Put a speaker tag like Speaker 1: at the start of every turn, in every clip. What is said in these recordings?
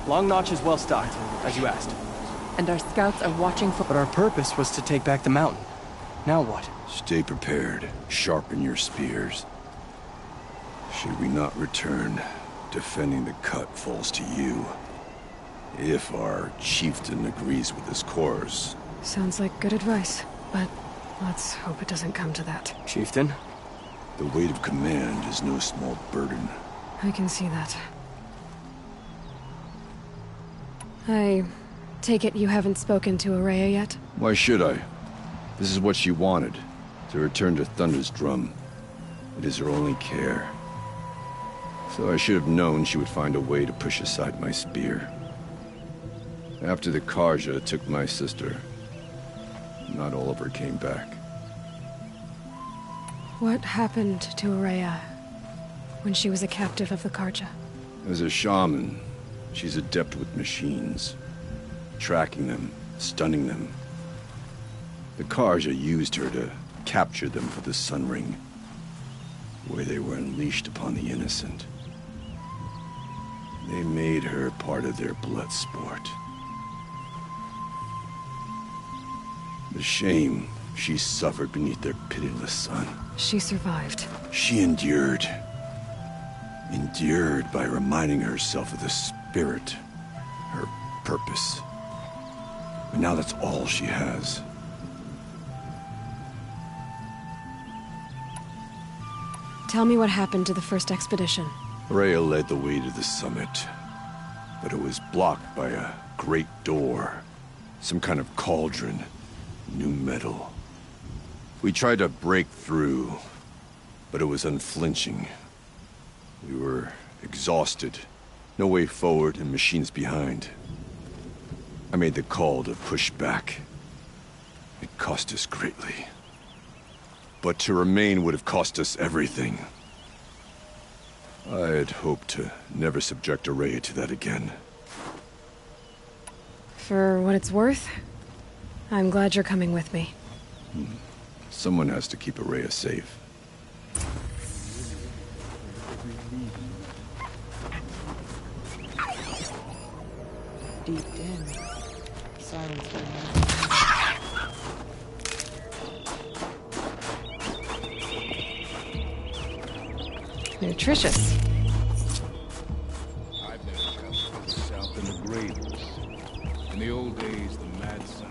Speaker 1: Long Notch is well stocked, as you asked.
Speaker 2: And our scouts are watching for...
Speaker 1: But our purpose was to take back the mountain. Now what?
Speaker 3: Stay prepared. Sharpen your spears. Should we not return, defending the cut falls to you. If our chieftain agrees with his course.
Speaker 4: Sounds like good advice, but let's hope it doesn't come to that.
Speaker 1: Chieftain?
Speaker 3: The weight of command is no small burden.
Speaker 4: I can see that. I take it you haven't spoken to Araya yet?
Speaker 3: Why should I? This is what she wanted, to return to Thunder's drum. It is her only care. So I should have known she would find a way to push aside my spear. After the Karja took my sister, not all of her came back.
Speaker 4: What happened to Araya when she was a captive of the Karja?
Speaker 3: As a shaman, she's adept with machines. Tracking them, stunning them. The Karja used her to capture them for the Sun Ring, where they were unleashed upon the innocent. They made her part of their blood sport. The shame she suffered beneath their pitiless sun.
Speaker 4: She survived.
Speaker 3: She endured. Endured by reminding herself of the spirit, her purpose. But now that's all she has.
Speaker 4: Tell me what happened to the first expedition.
Speaker 3: Rhea led the way to the summit, but it was blocked by a great door. Some kind of cauldron. New metal. We tried to break through, but it was unflinching. We were exhausted. No way forward and machines behind. I made the call to push back. It cost us greatly. But to remain would have cost us everything. I had hoped to never subject Araya to that again.
Speaker 4: For what it's worth, I'm glad you're coming with me.
Speaker 3: Someone has to keep Araya safe.
Speaker 2: Deep in. Silence for
Speaker 4: Nutritious.
Speaker 5: I've never traveled further south than the Gradles. In the old days, the Mad Sun.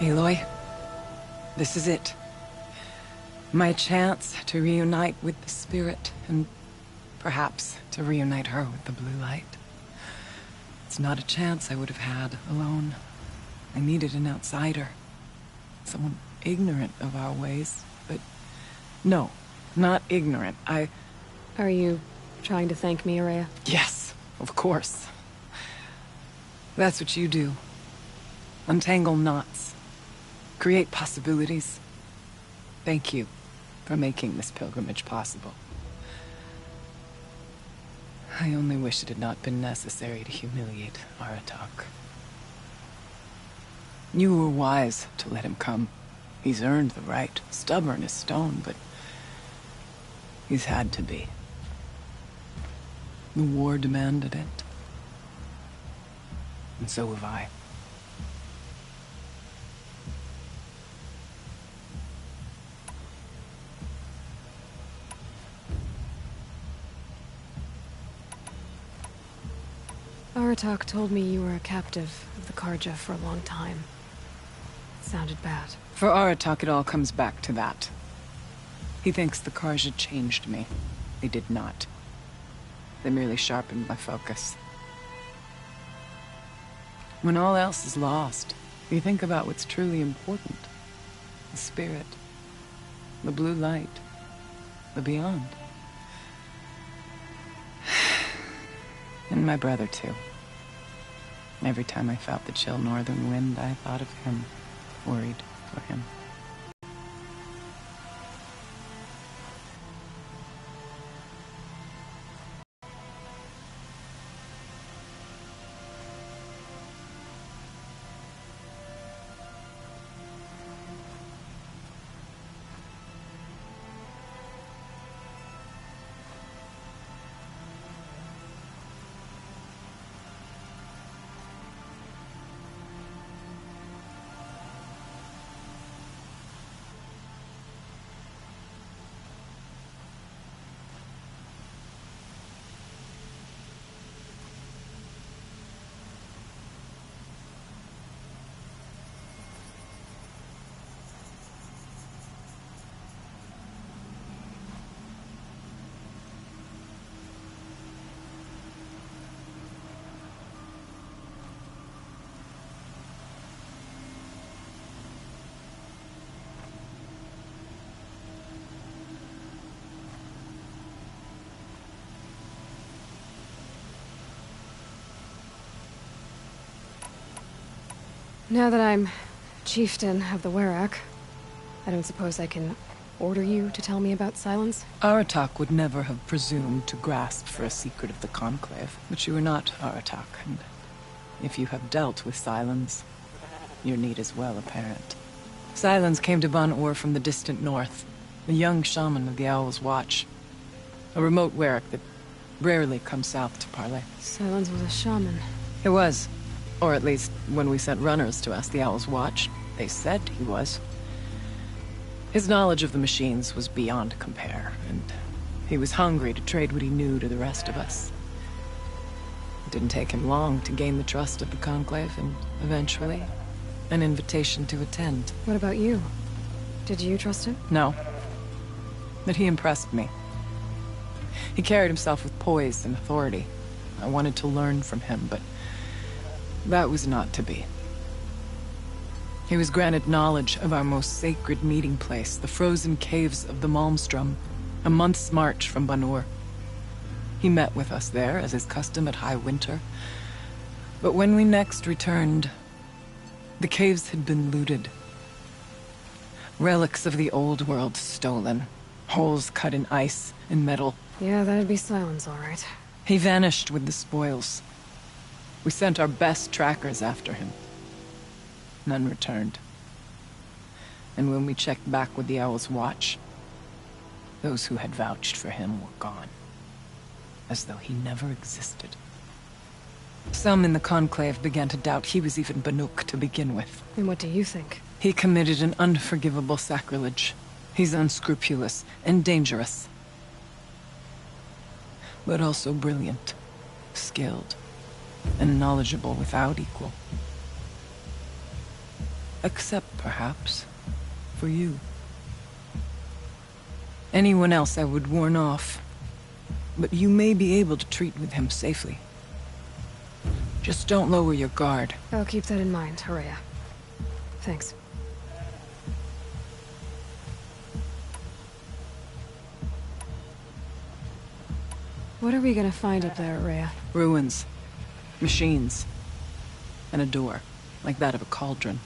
Speaker 2: Aloy, this is it. My chance to reunite with the spirit, and perhaps to reunite her with the blue light. It's not a chance I would have had alone. I needed an outsider. Someone ignorant of our ways, but no, not ignorant.
Speaker 4: Are you trying to thank me, Araya?
Speaker 2: Yes, of course. That's what you do. Untangle knots. Create possibilities. Thank you for making this pilgrimage possible. I only wish it had not been necessary to humiliate Aratak. You were wise to let him come. He's earned the right. Stubborn as stone, but he's had to be. The war demanded it. And so have I.
Speaker 4: Aratak told me you were a captive of the Karja for a long time. It sounded bad.
Speaker 2: For Aratak, it all comes back to that. He thinks the Karja changed me. They did not. They merely sharpened my focus. When all else is lost, you think about what's truly important. The spirit, the blue light, the beyond. And my brother, too. Every time I felt the chill northern wind, I thought of him, worried for him.
Speaker 4: Now that I'm chieftain of the Werak, I don't suppose I can order you to tell me about Silence?
Speaker 2: Aratak would never have presumed to grasp for a secret of the Conclave. But you are not Aratak, and if you have dealt with Silence, your need is well apparent. Silence came to Ban-Ur from the distant north, a young shaman of the Owl's Watch. A remote Werak that rarely comes south to parley.
Speaker 4: Silence was a shaman.
Speaker 2: It was. Or at least, when we sent runners to ask the Owl's Watch, they said he was. His knowledge of the machines was beyond compare, and he was hungry to trade what he knew to the rest of us. It didn't take him long to gain the trust of the Conclave, and eventually, an invitation to attend.
Speaker 4: What about you? Did you trust him?
Speaker 2: No. But he impressed me. He carried himself with poise and authority. I wanted to learn from him, but that was not to be. He was granted knowledge of our most sacred meeting place, the frozen caves of the Malmstrom, a month's march from Ban-Ur. He met with us there, as is custom at high winter. But when we next returned, the caves had been looted. Relics of the old world stolen. Holes cut in ice and metal.
Speaker 4: Yeah, that'd be Silence, all right.
Speaker 2: He vanished with the spoils. We sent our best trackers after him. None returned. And when we checked back with the Owl's Watch, those who had vouched for him were gone. As though he never existed. Some in the Conclave began to doubt he was even Banuk to begin with.
Speaker 4: And what do you think?
Speaker 2: He committed an unforgivable sacrilege. He's unscrupulous and dangerous. But also brilliant, skilled, and knowledgeable without equal. Except, perhaps, for you. Anyone else I would warn off, but you may be able to treat with him safely. Just don't lower your guard.
Speaker 4: I'll keep that in mind, Horea. Thanks. What are we gonna find up there, Horea?
Speaker 2: Ruins. Machines. And a door, like that of a cauldron.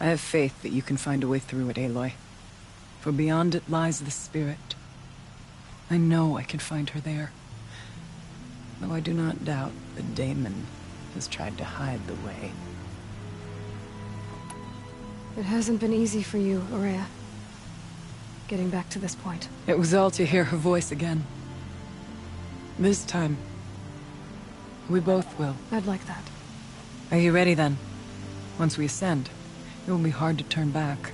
Speaker 2: I have faith that you can find a way through it, Aloy. For beyond it lies the spirit. I know I can find her there. Though I do not doubt that Damon has tried to hide the way.
Speaker 4: It hasn't been easy for you, Horea. Getting back to this point.
Speaker 2: It was all to hear her voice again. This time, we both will.
Speaker 4: I'd like that.
Speaker 2: Are you ready then? Once we ascend, it will be hard to turn back.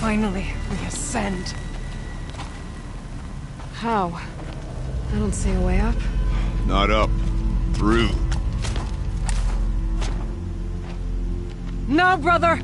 Speaker 2: Finally, we ascend.
Speaker 4: How? I don't see a way up.
Speaker 3: Not up. Through.
Speaker 2: No, brother!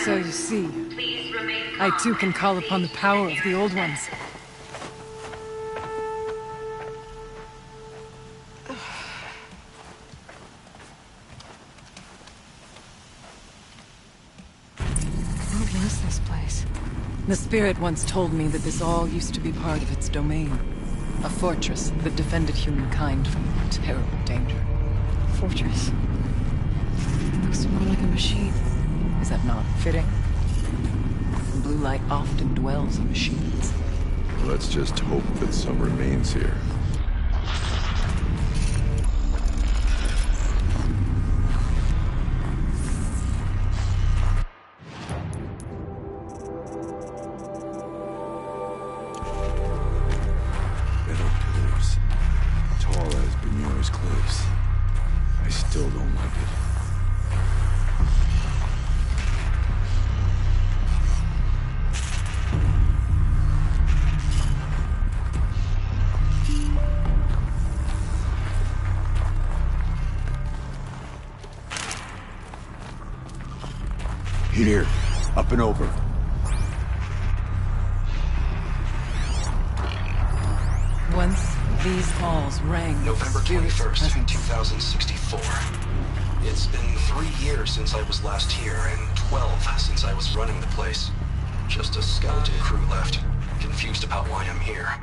Speaker 2: So you see, I too can call upon the power of the Old Ones.
Speaker 4: What was this place?
Speaker 2: The Spirit once told me that this all used to be part of its domain. A fortress that defended humankind from terrible danger.
Speaker 4: Fortress. It looks more like a machine.
Speaker 2: Is that not fitting? Blue light often dwells in machines.
Speaker 3: Let's just hope that some remains here. Metal pillars. Tall as Bemir's cliffs. I still don't like it. Here, up and over.
Speaker 2: Once these halls rang with
Speaker 6: November
Speaker 2: spirits
Speaker 6: 21st,
Speaker 2: present.
Speaker 6: 2064. It's been 3 years since I was last here, and 12 since I was running the place. Just a skeleton crew left, confused about why I'm here.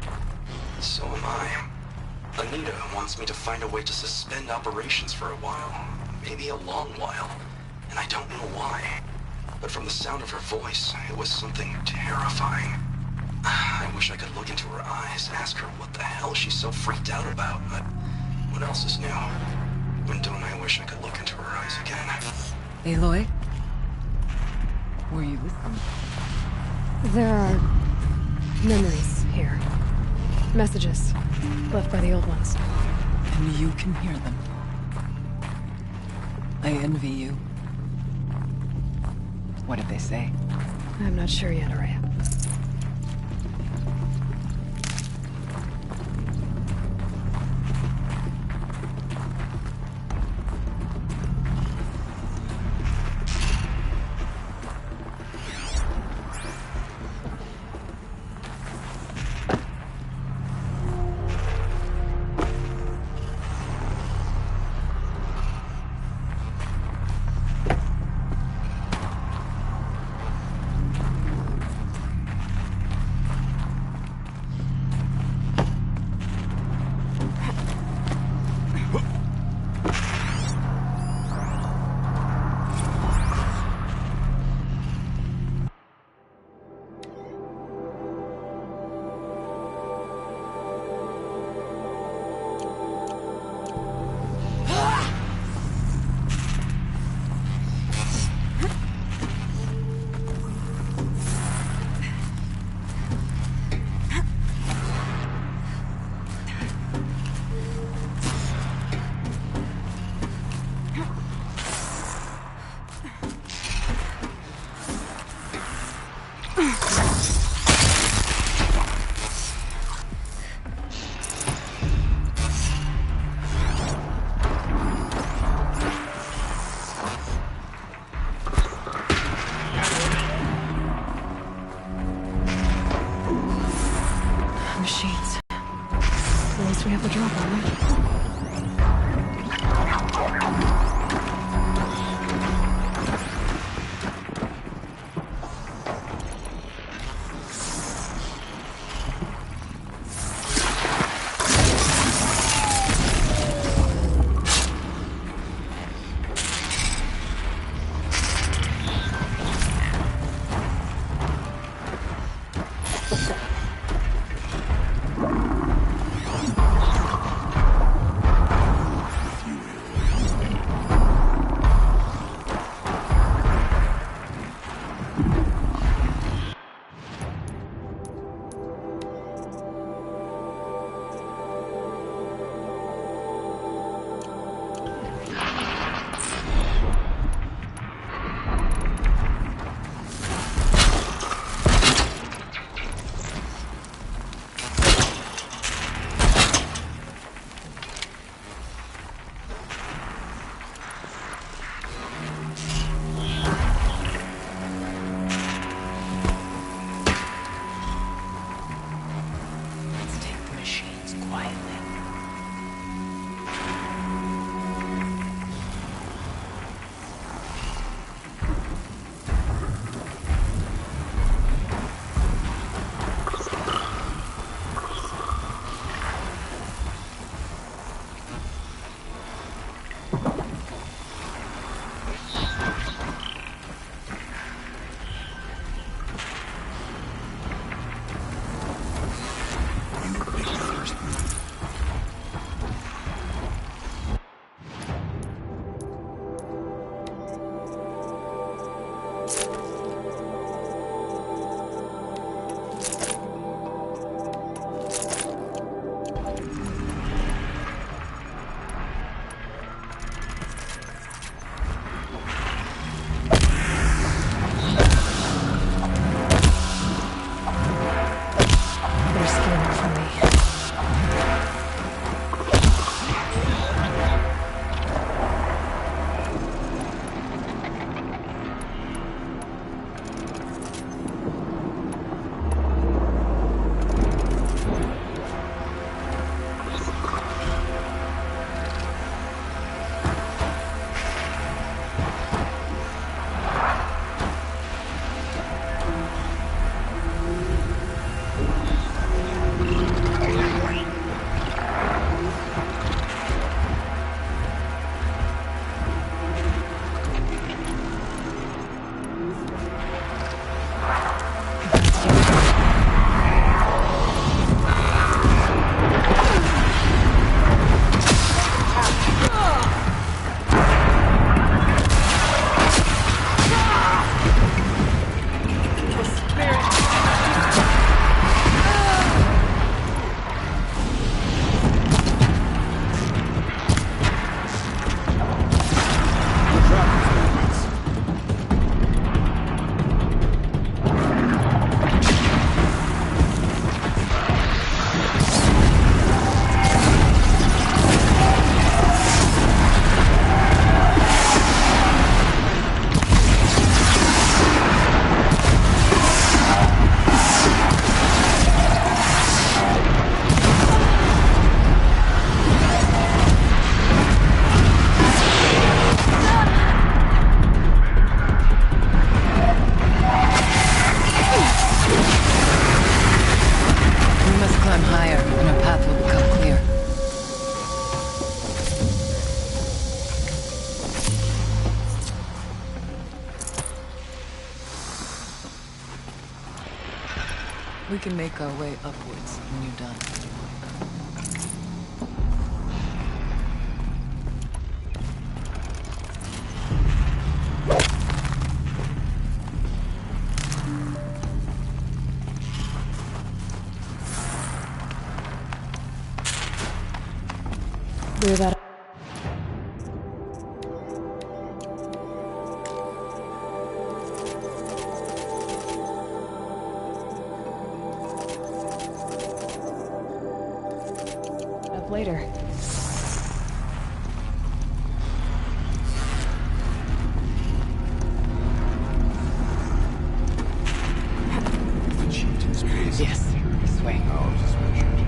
Speaker 6: So am I. Anita wants me to find a way to suspend operations for a while. Maybe a long while. And I don't know why. But from the sound of her voice, it was something terrifying. I wish I could look into her eyes, ask her what the hell she's so freaked out about, but what else is new? And don't I wish I could look into her eyes again?
Speaker 2: Aloy? Were you listening?
Speaker 4: There are memories here. Messages left by the Old Ones.
Speaker 2: And you can hear them. I envy you. What did they say?
Speaker 4: I'm not sure yet, Araya.
Speaker 2: We can make our way upwards when you're done.
Speaker 4: We're about up later.
Speaker 3: The chieftain's base.
Speaker 2: Yes, this way.
Speaker 3: Oh, I was just mentioned.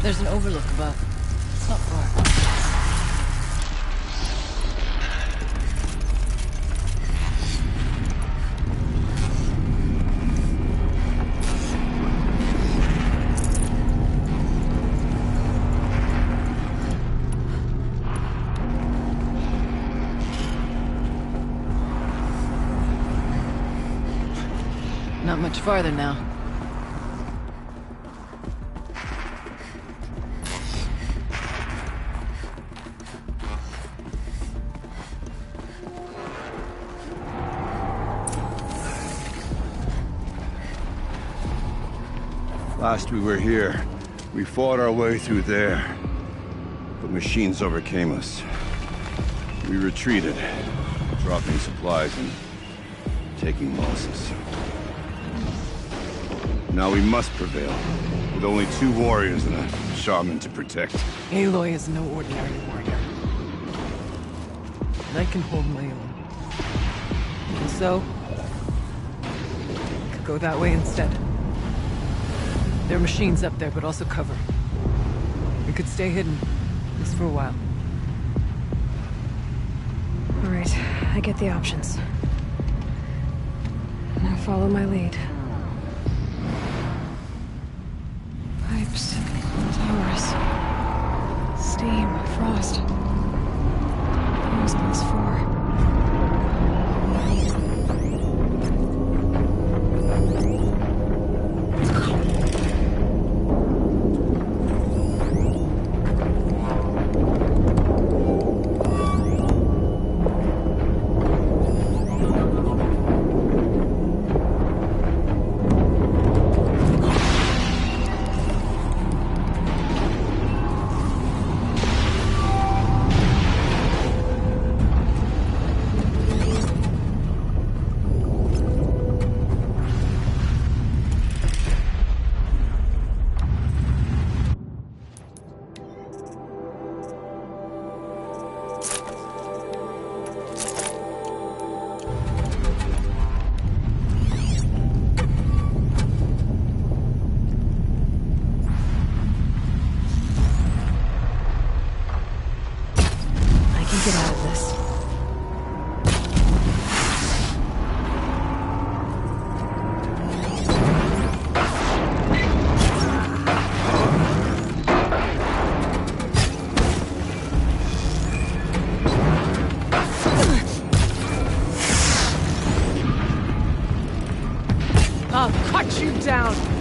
Speaker 2: There's an overlook above. It's not far. Not much farther now.
Speaker 3: Last we were here, we fought our way through there. But machines overcame us. We retreated, dropping supplies and taking losses. Now we must prevail, with only 2 warriors and a shaman to protect.
Speaker 2: Aloy is no ordinary warrior. And I can hold my own. And so, I could go that way instead. There are machines up there, but also cover. We could stay hidden, just for a while.
Speaker 4: All right, I get the options. Now follow my lead. Pipes, towers, steam, frost. What's this for? Get out of this.
Speaker 2: I'll cut you down!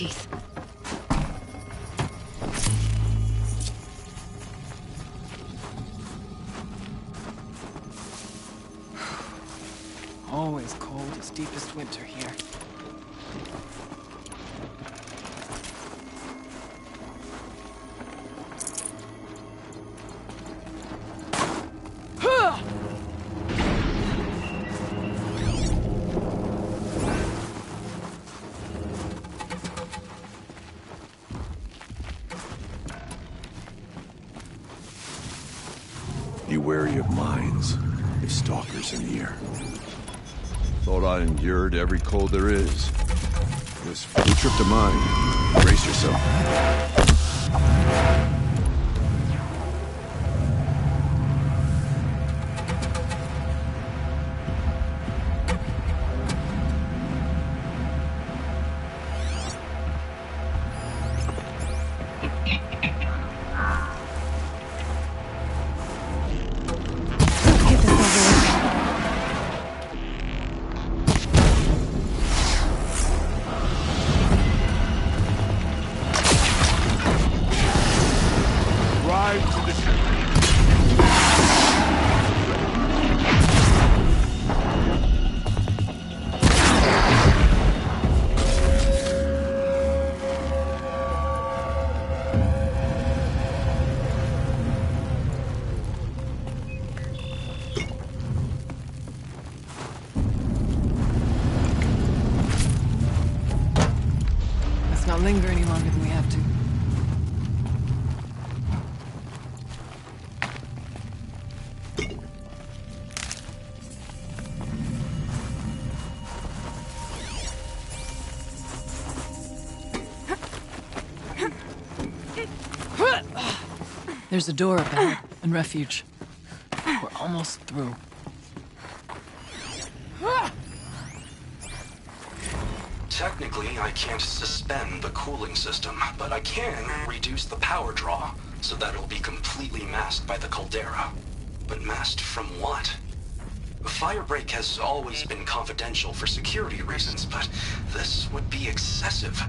Speaker 4: teeth.
Speaker 2: Always cold as deepest winter here.
Speaker 3: Be wary of mines. There's stalkers in the air. Thought I endured every cold there is. This field trip to mine. Brace yourself.
Speaker 4: Get this over with.
Speaker 3: Ride to the ship.
Speaker 2: Let's not linger any longer than we have to. There's a door up ahead and refuge. We're almost through.
Speaker 6: Technically, I can't suspend the cooling system, but I can reduce the power draw so that it'll be completely masked by the caldera. But masked from what? Firebreak has always been confidential for security reasons, but this would be excessive.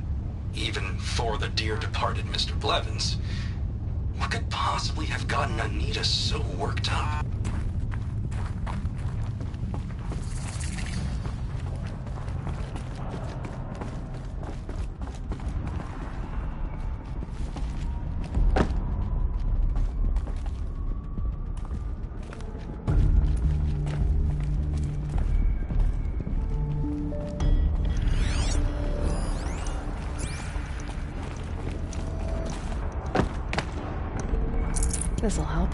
Speaker 6: Even for the dear departed Mr. Blevins. What could possibly have gotten Anita so worked up?
Speaker 4: This'll help.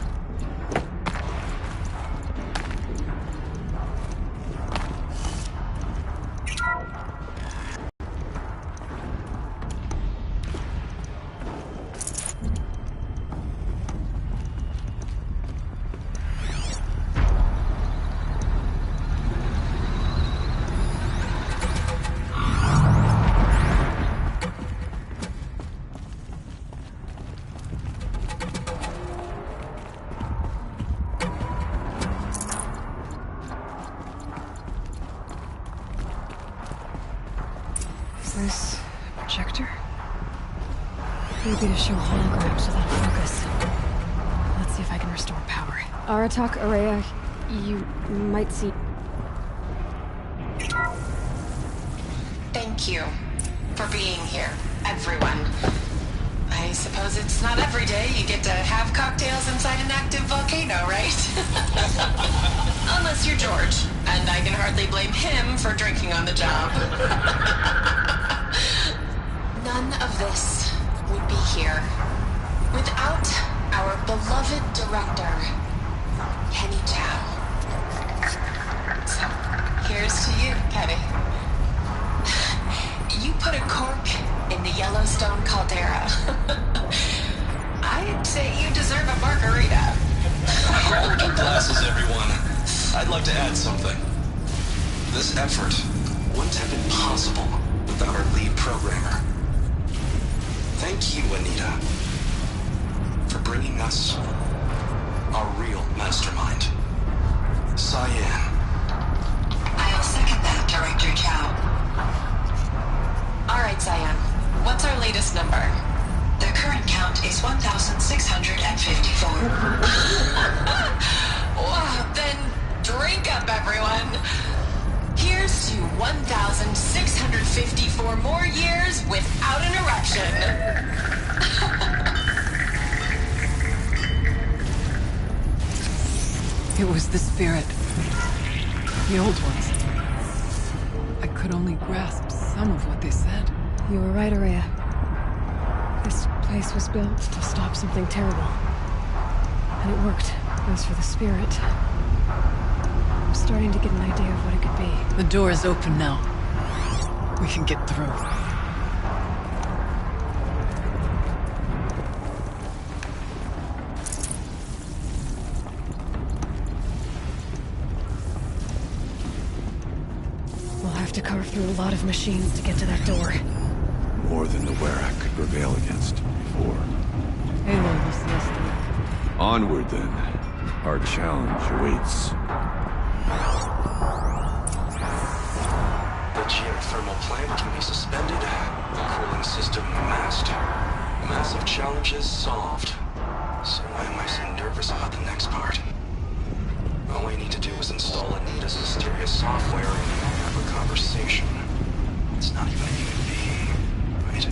Speaker 4: Is this a projector? Maybe to show holograms without focus. Let's see if I can restore power. Aratak, Araya, you might see...
Speaker 7: Thank you for being here, everyone. I suppose it's not every day you get to have cocktails inside an active volcano, right? Unless you're George, and I can hardly blame him for drinking on the job. None of this would be here without our beloved director, Kenny Chow. So, here's to you, Kenny. You put a cork in the Yellowstone caldera. I'd say you deserve a margarita.
Speaker 6: Hold your glasses, everyone. I'd like to add something. This effort wouldn't have been possible without our lead programmer. Thank you, Anita, for bringing us our real mastermind, Cyan.
Speaker 7: I'll second that, Director Chow. All right, Cyan. What's our latest number? The current count is 1,654. Wow, then drink up, everyone. Here's to 1,654 more years without an eruption.
Speaker 2: It was the spirit. The old ones. I could only grasp some of what they said.
Speaker 4: You were right, Araya. This place was built to stop something terrible. And it worked. As for the spirit, I'm starting to get an idea of what it could be.
Speaker 2: The door is open now. We can get through.
Speaker 4: We'll have to carve through a lot of machines to get to that door.
Speaker 3: More than the Werak could prevail against before.
Speaker 2: Aloy will see us through.
Speaker 3: Onward, then. Our challenge awaits.
Speaker 6: The geothermal plant can be suspended. The cooling system masked. Massive challenges solved. So why am I so nervous about the next part? All we need to do is install Anita's mysterious software and have a conversation. It's not even a human being, right?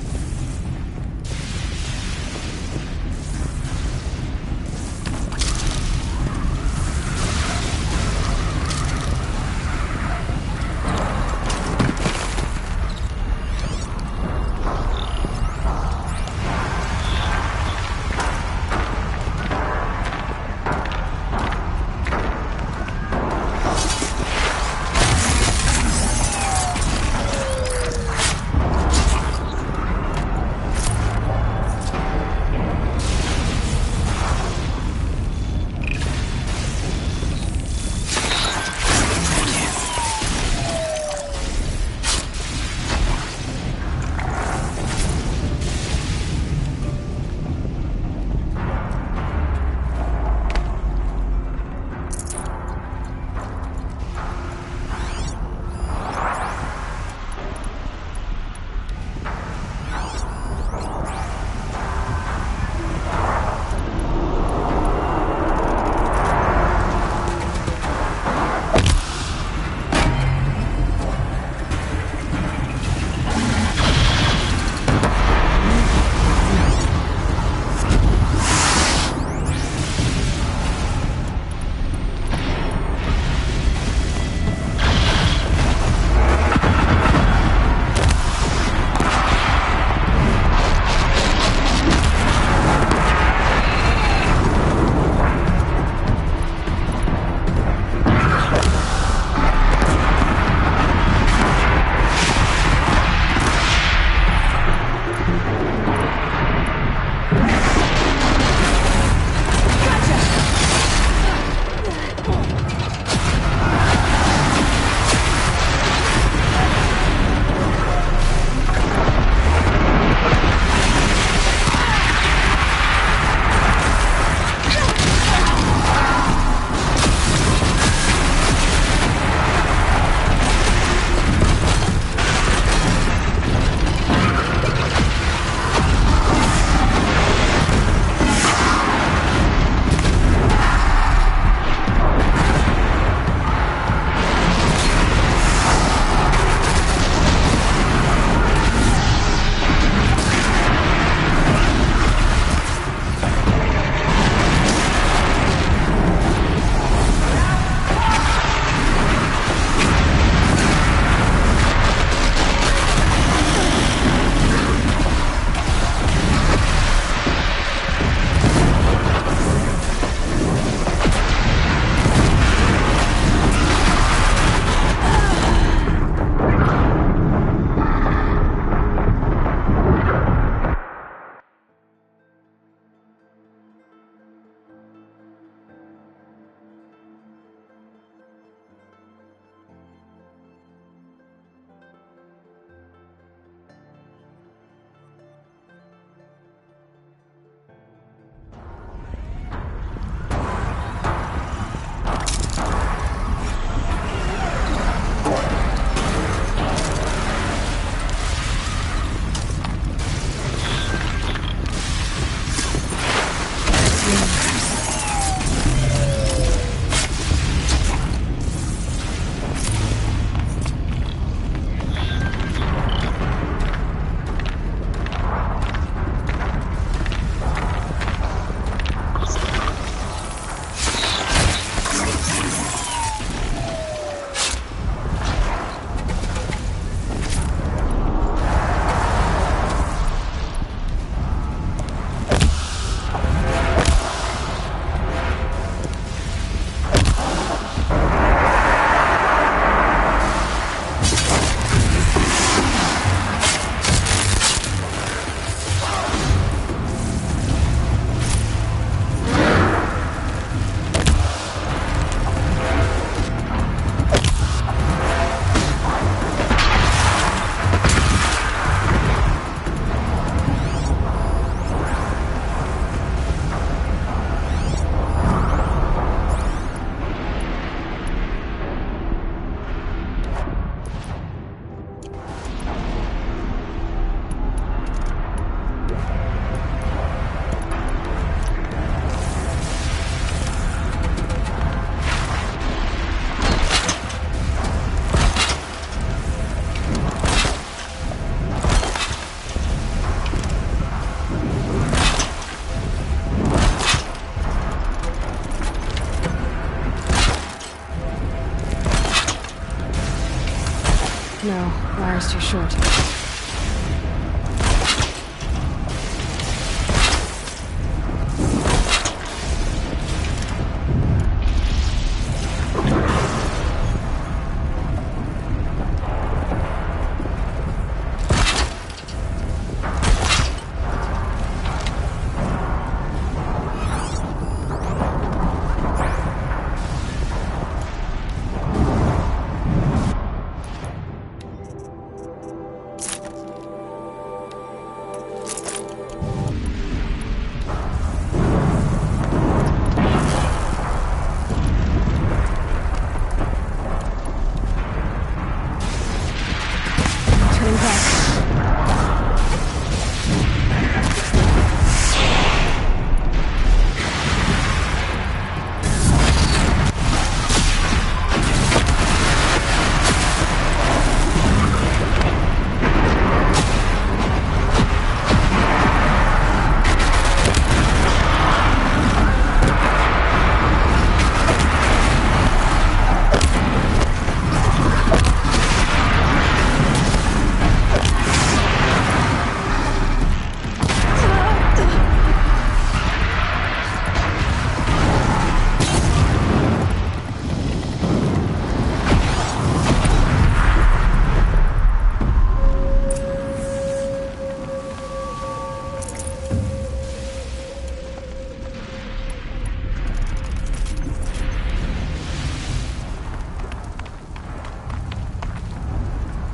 Speaker 4: No, wire's too short.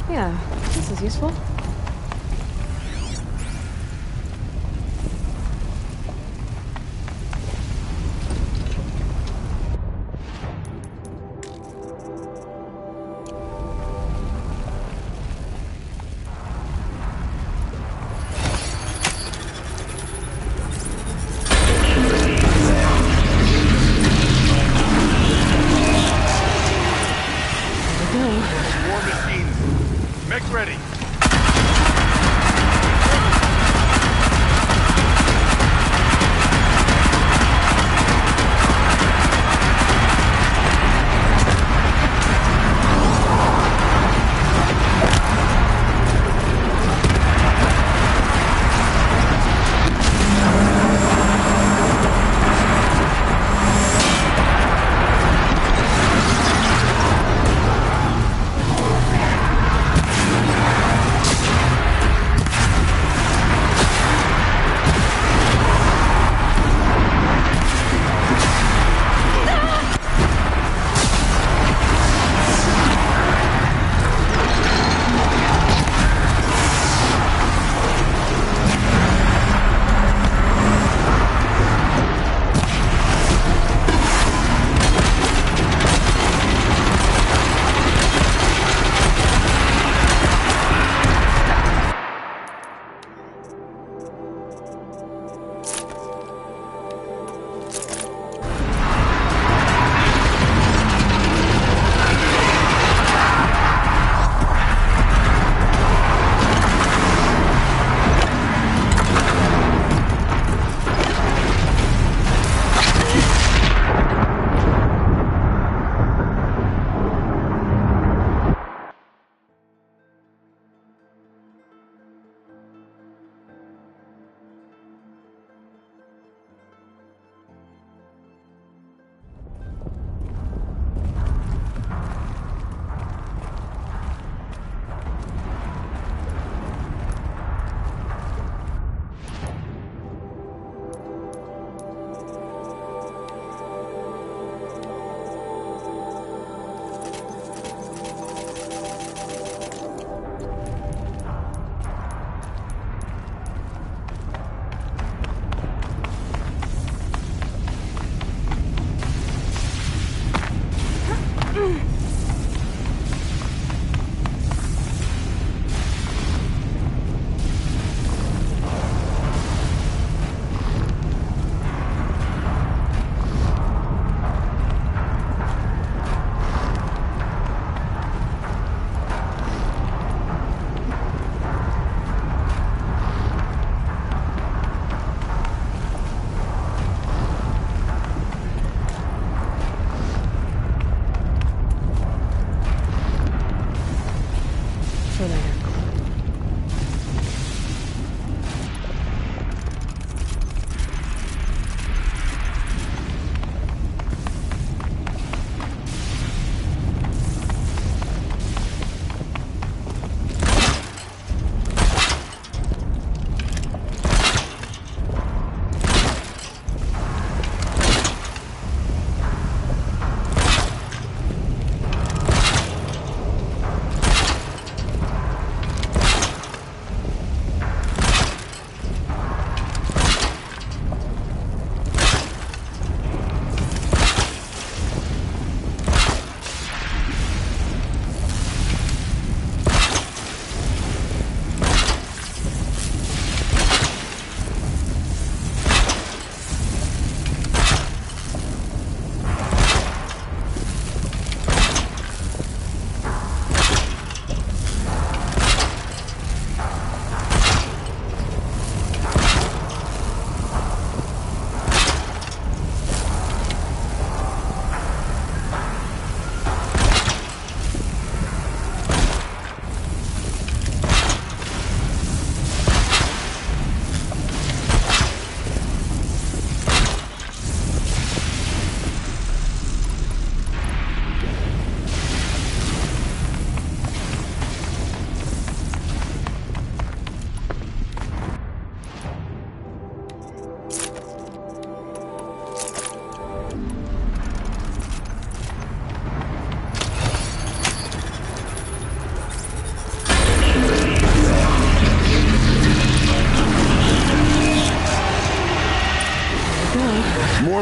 Speaker 4: Yeah, this is useful.
Speaker 3: War machine. Mech ready.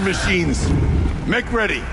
Speaker 3: More machines. Make ready.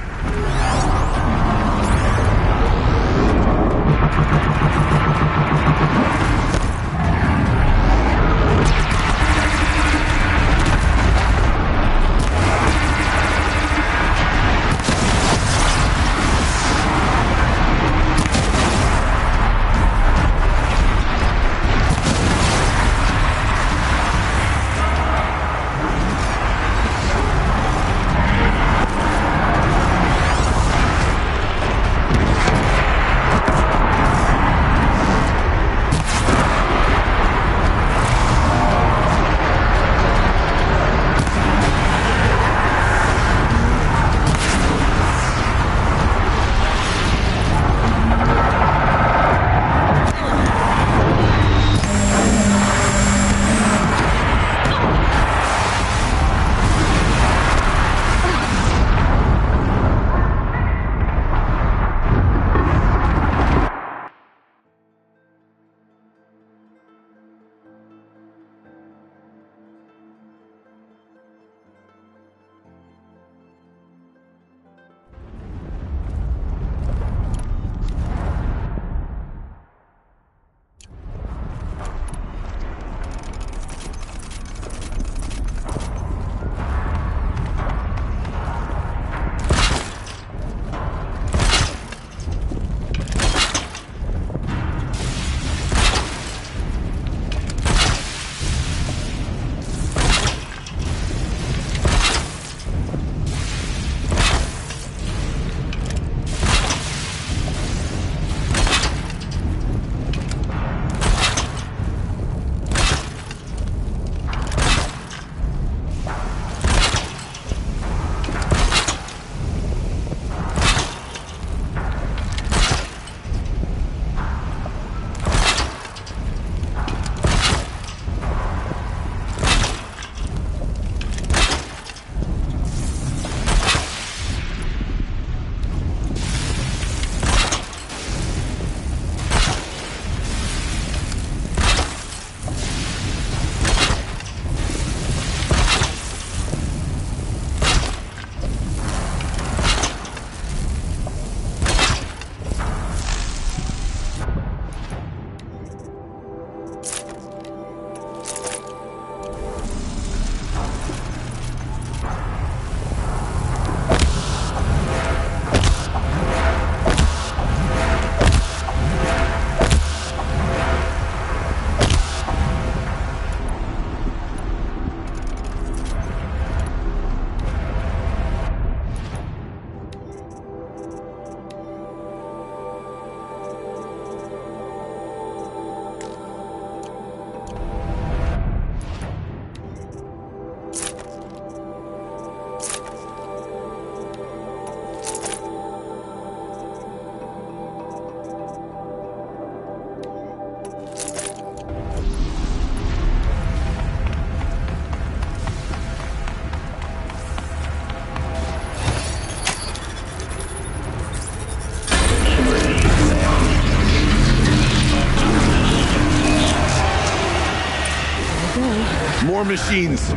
Speaker 3: More machines.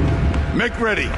Speaker 3: Make ready.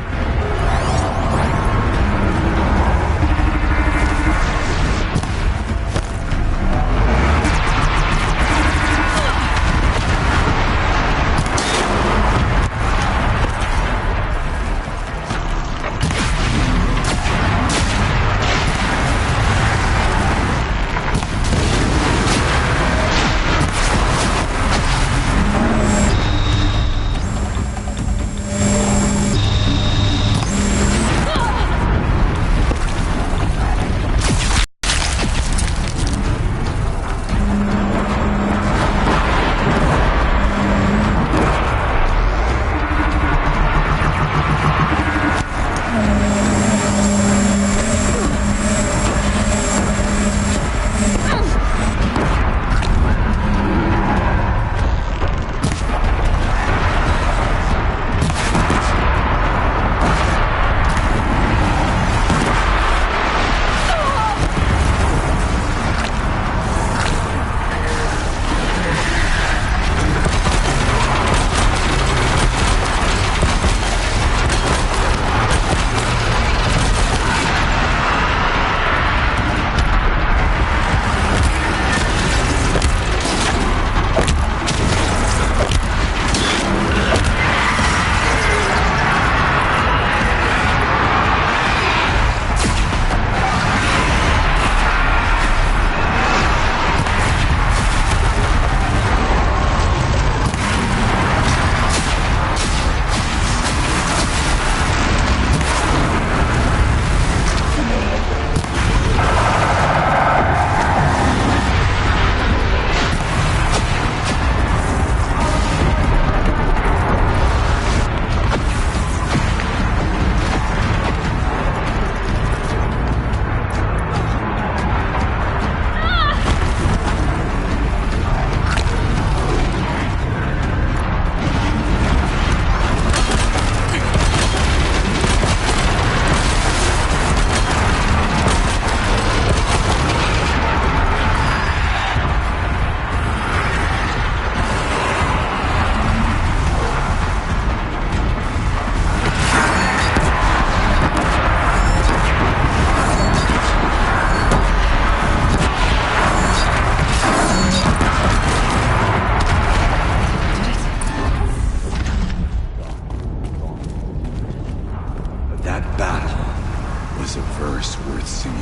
Speaker 3: is a verse worth singing.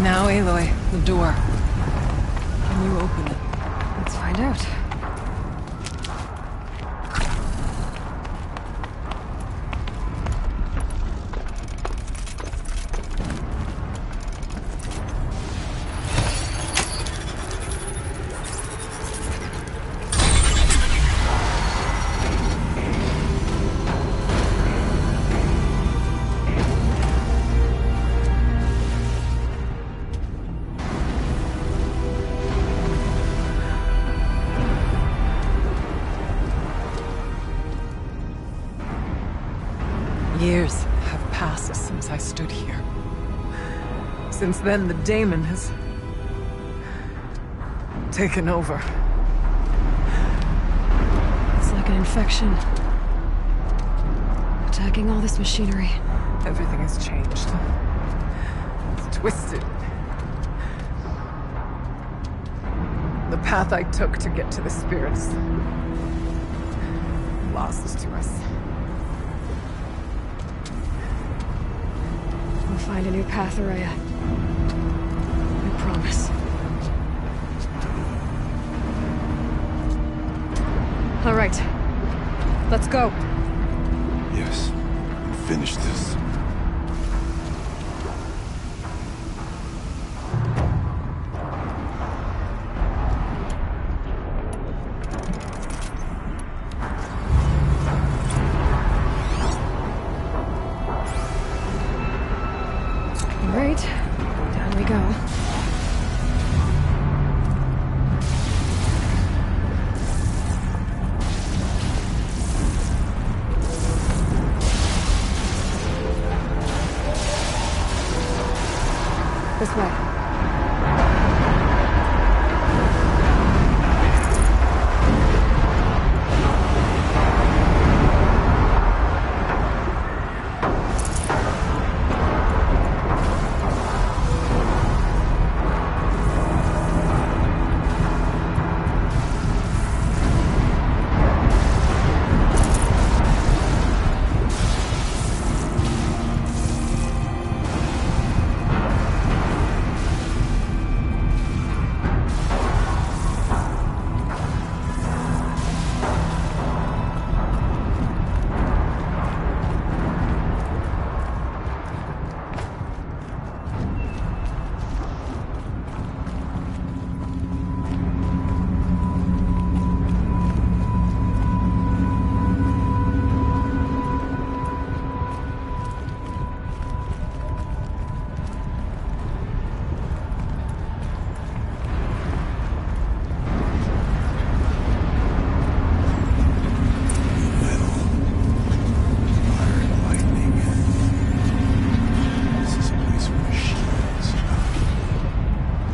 Speaker 2: Now, Aloy, the door. Can you open it?
Speaker 4: Let's find out.
Speaker 2: Years have passed since I stood here. Since then, the daemon has taken over.
Speaker 4: It's like an infection. Attacking all this machinery.
Speaker 2: Everything has changed. It's twisted. The path I took to get to the spirits lost us to us.
Speaker 4: We'll find a new path, Araya. I promise. All right. Let's go.
Speaker 3: Yes. Finish this.
Speaker 4: All right. Down we go. This way.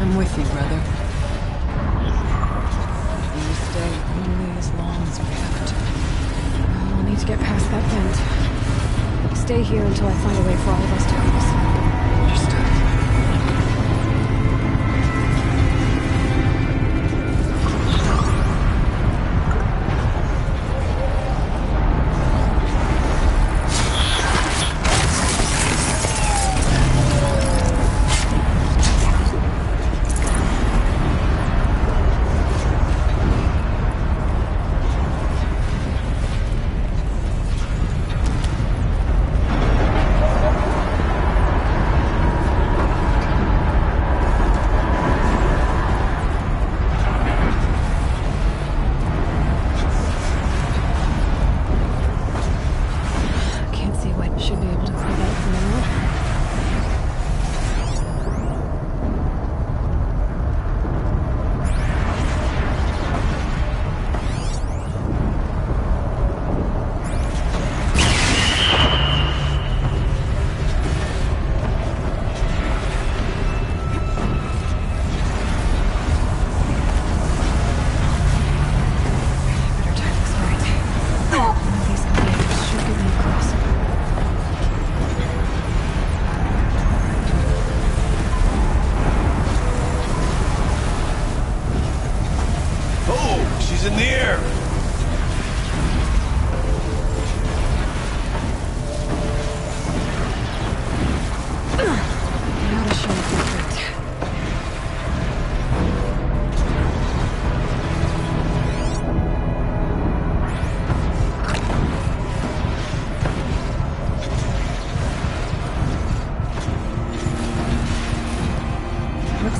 Speaker 2: I'm with you, brother. You stay only as long as we have to.
Speaker 4: I'll need to get past that vent. Stay here until I find a way for all of us to cross.
Speaker 2: Understood.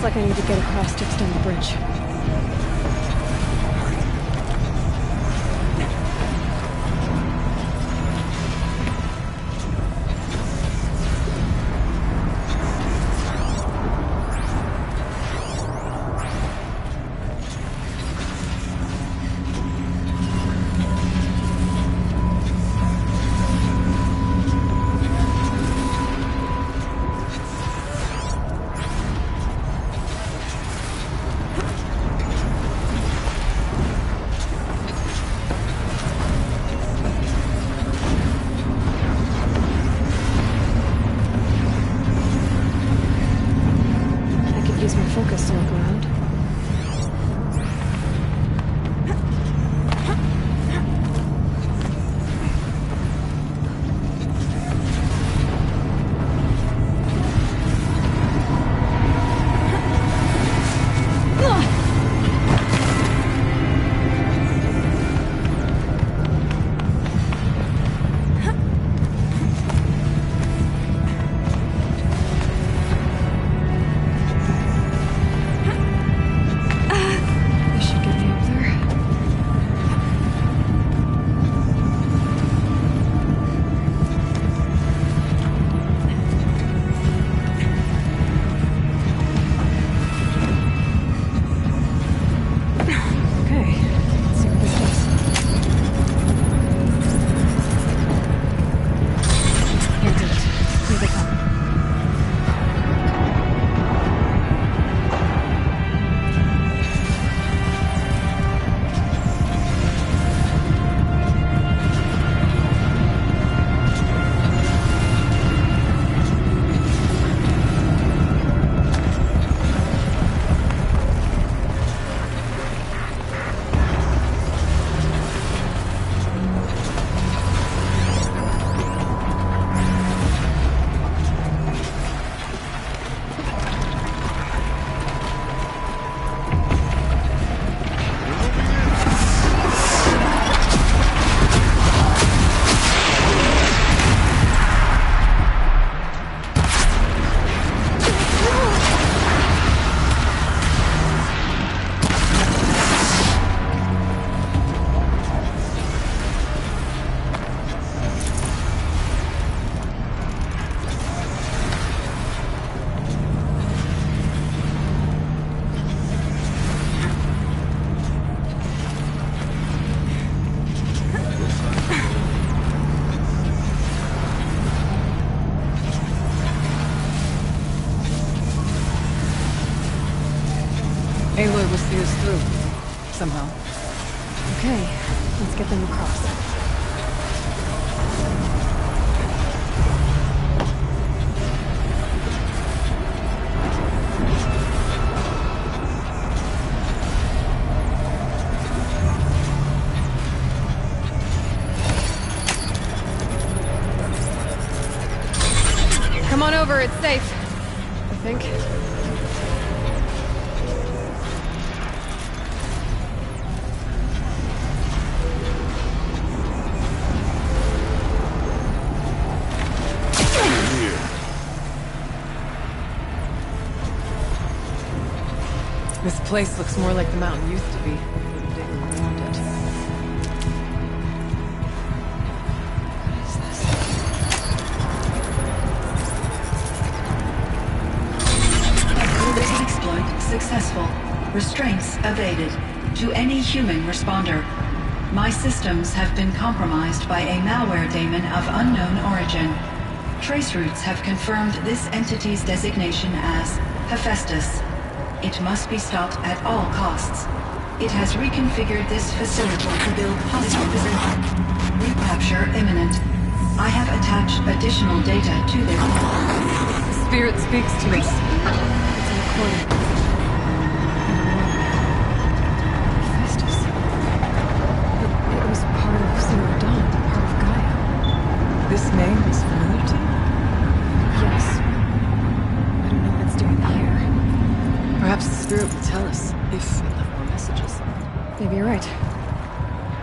Speaker 4: Looks like I need to get across to extend the bridge. Use my focus to look around.
Speaker 2: Aloy will see us through. Somehow.
Speaker 4: Okay, let's get them across. Come on over, it's safe. I think.
Speaker 2: This place looks more like the mountain used to be before the dig around it.
Speaker 8: What is this? Exploit successful. Restraints evaded. To any human responder. My systems have been compromised by a malware daemon of unknown origin. Traceroutes have confirmed this entity's designation as Hephaestus. It must be stopped at all costs. It has reconfigured this facility to build hostile resistance. Recapture imminent. I have attached additional data to this.
Speaker 2: The spirit speaks to us.
Speaker 4: It's a recording. Hephaestus. It was part of Zero Dawn, part of Gaia.
Speaker 2: This name is familiar to you?
Speaker 4: Yes. I don't know what it's doing here.
Speaker 2: Perhaps the spirit will tell us, if it left more messages.
Speaker 4: Maybe you're right.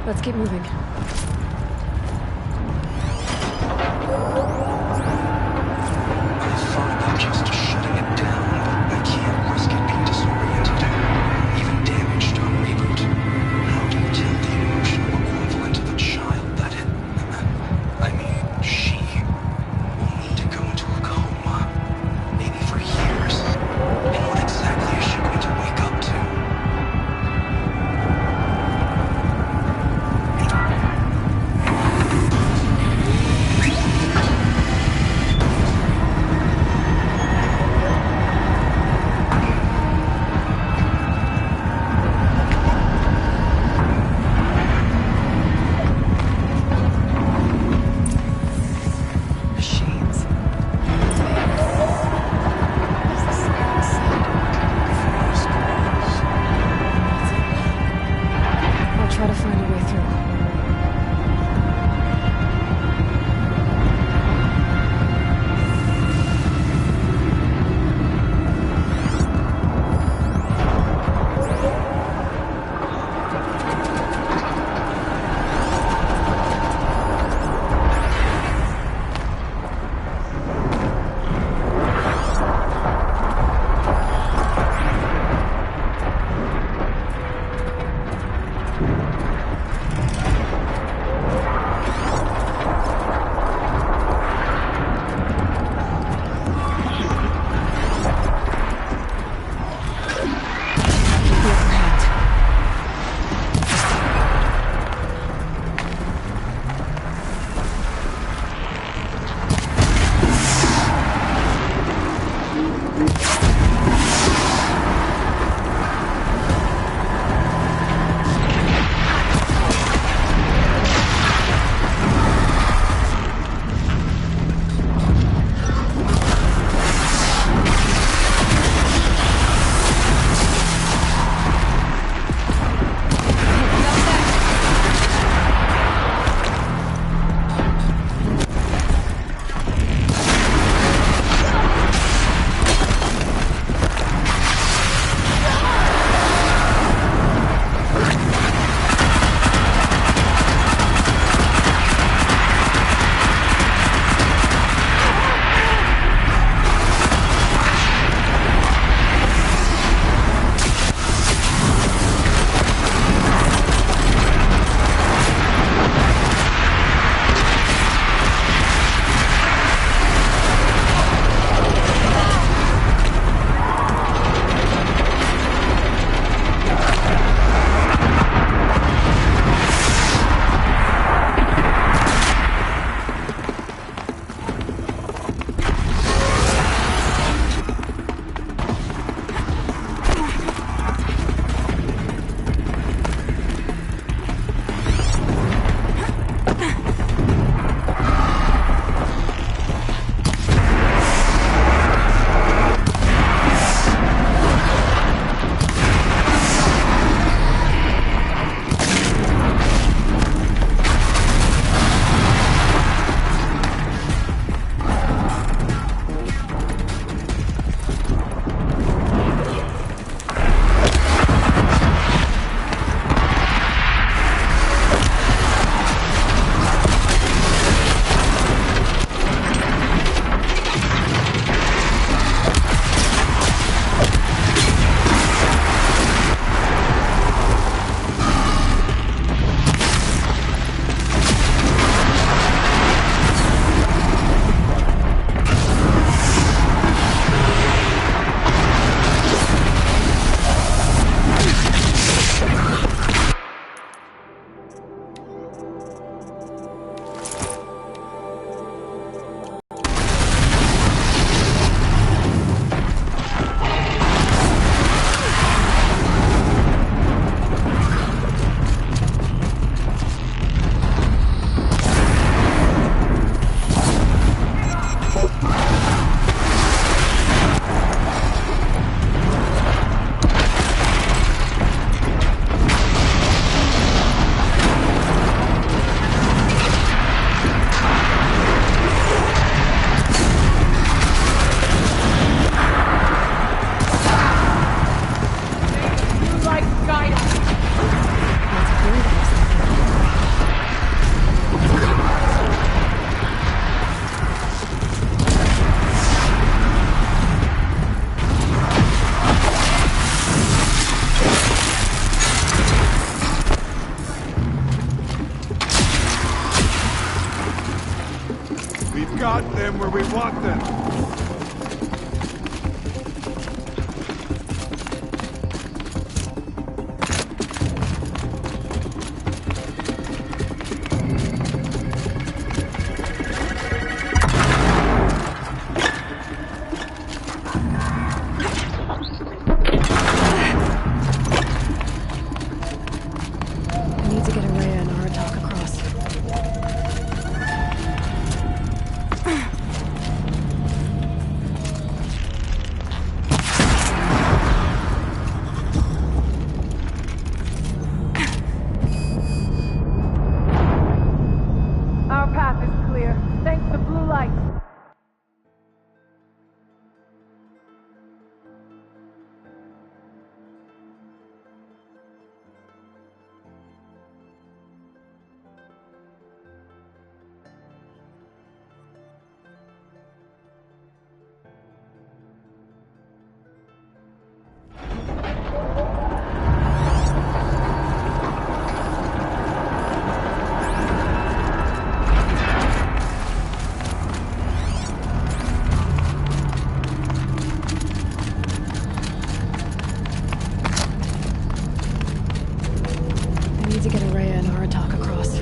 Speaker 4: Let's keep moving.
Speaker 6: I thought about just shutting it down, but I can't risk it being
Speaker 5: block them.
Speaker 4: I need to get Araya and Aratak across.
Speaker 9: Our path is clear, thanks to blue light. I need to get Araya and Aratak across.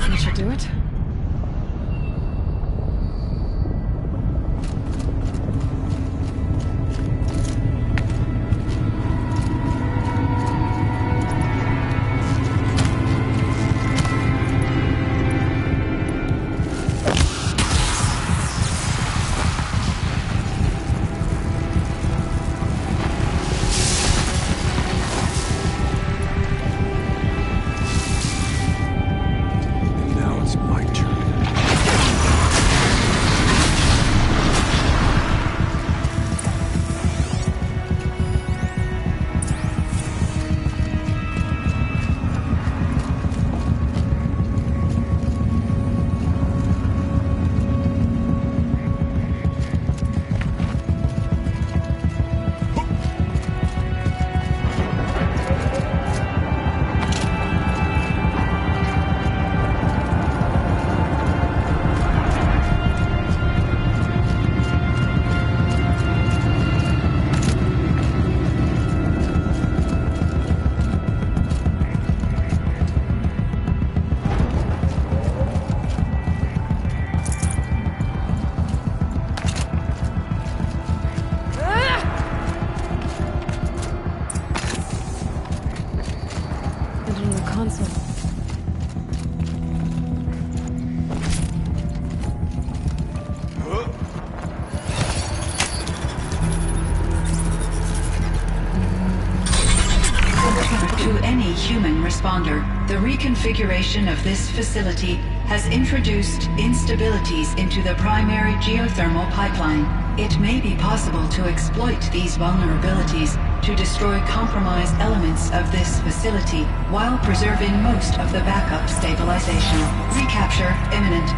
Speaker 9: That should do it.
Speaker 3: Now it's my turn.
Speaker 4: And another console.
Speaker 8: To any human responder, the reconfiguration of this facility has introduced instabilities into the primary geothermal pipeline. It may be possible to exploit these vulnerabilities to destroy compromised elements of this facility while preserving most of the backup stabilization. Recapture imminent.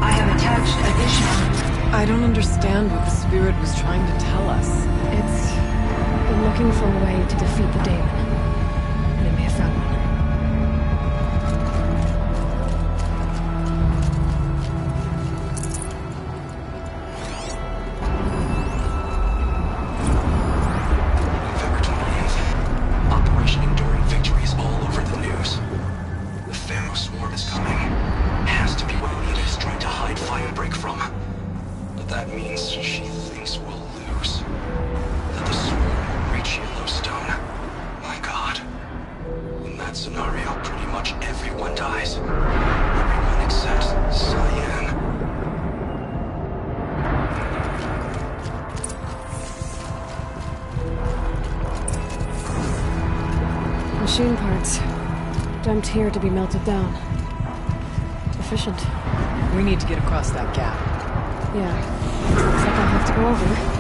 Speaker 8: I have attached additional...
Speaker 2: I don't understand what the spirit was trying to tell us.
Speaker 4: It's been looking for a way to defeat the Daemon. And it may have found one.
Speaker 6: could fly and break from. But that means she thinks we'll lose. That the swarm will reach Yellowstone. My God. In that scenario, pretty much everyone dies. Everyone except Cyan.
Speaker 4: Machine parts. Dumped here to be melted down. Efficient.
Speaker 2: We need to get across that gap.
Speaker 4: Yeah. Looks like I'll have to go over.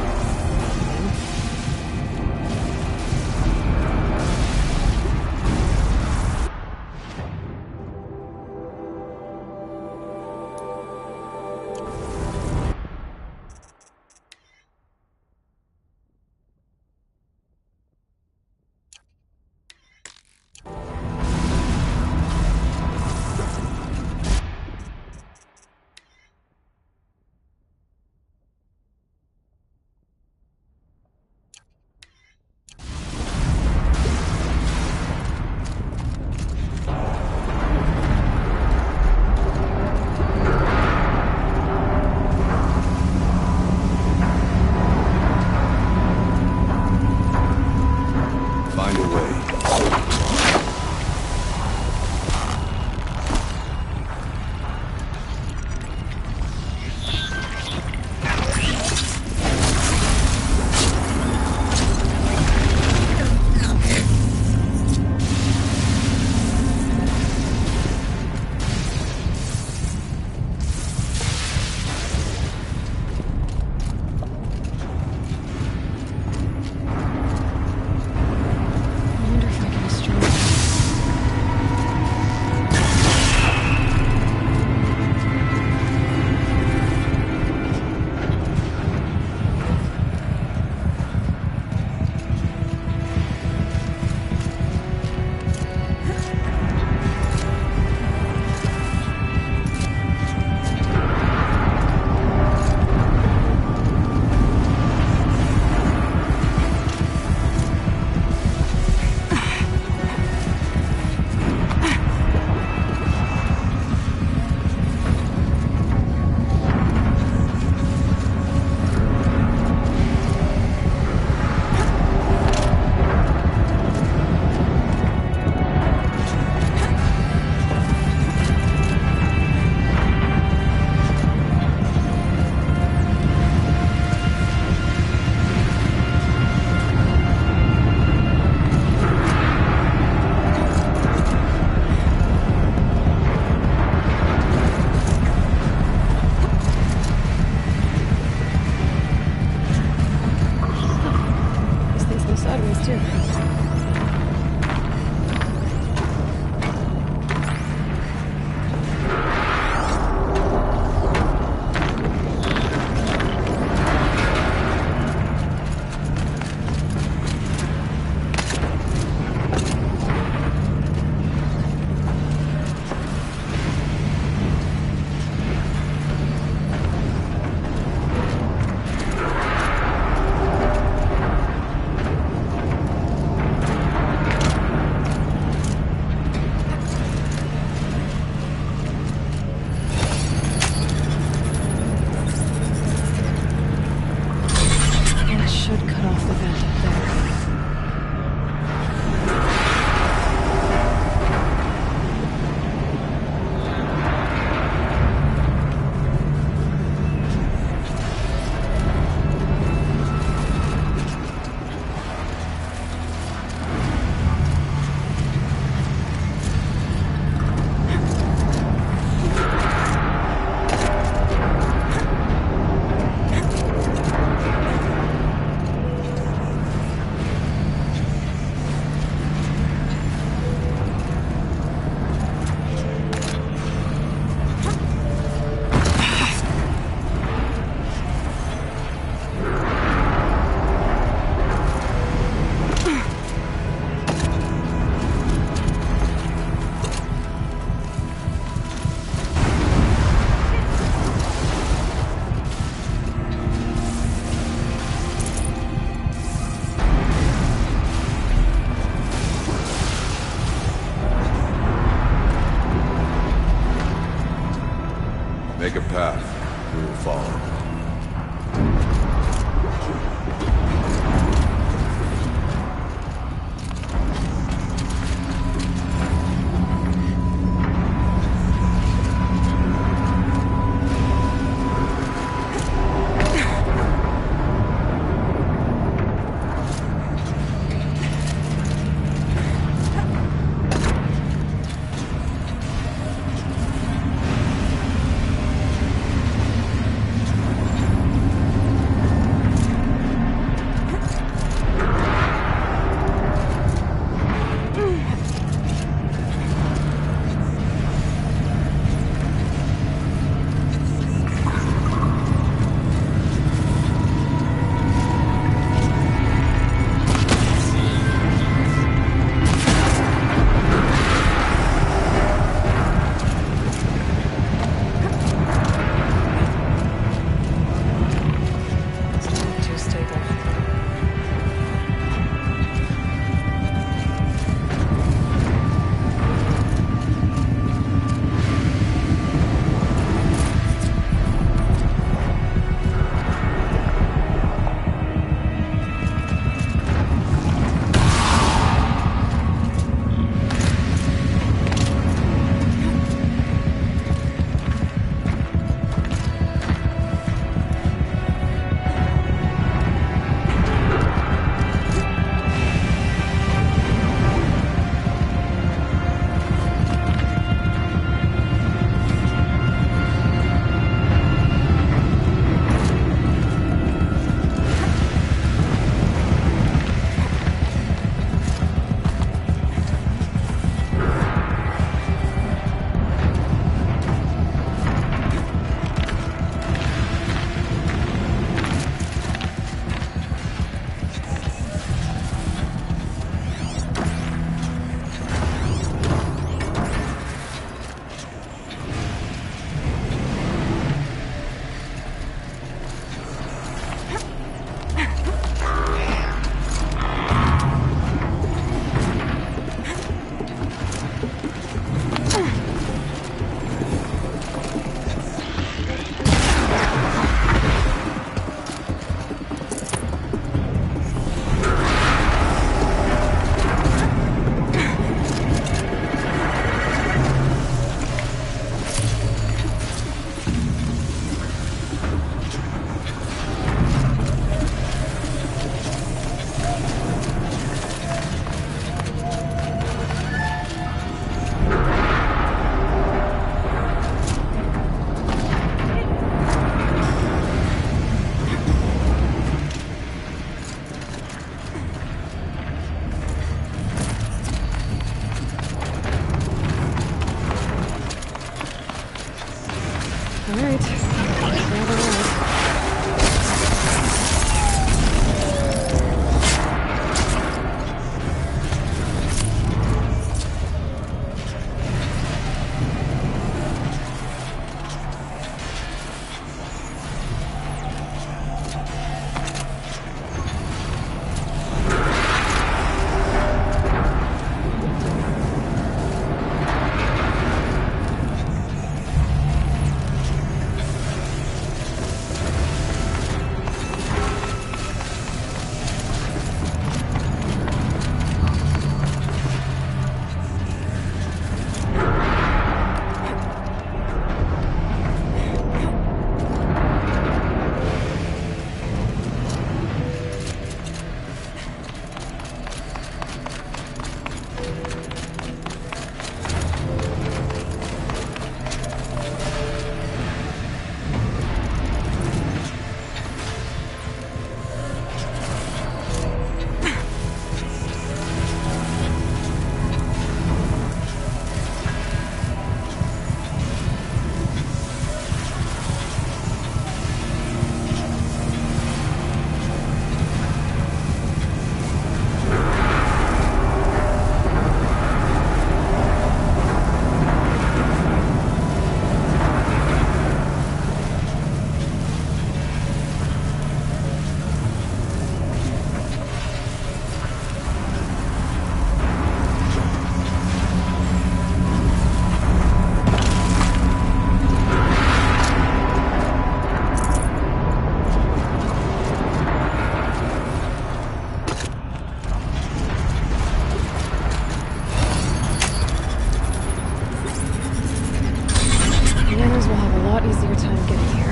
Speaker 3: Make a path. We will follow.
Speaker 4: lot easier time getting here.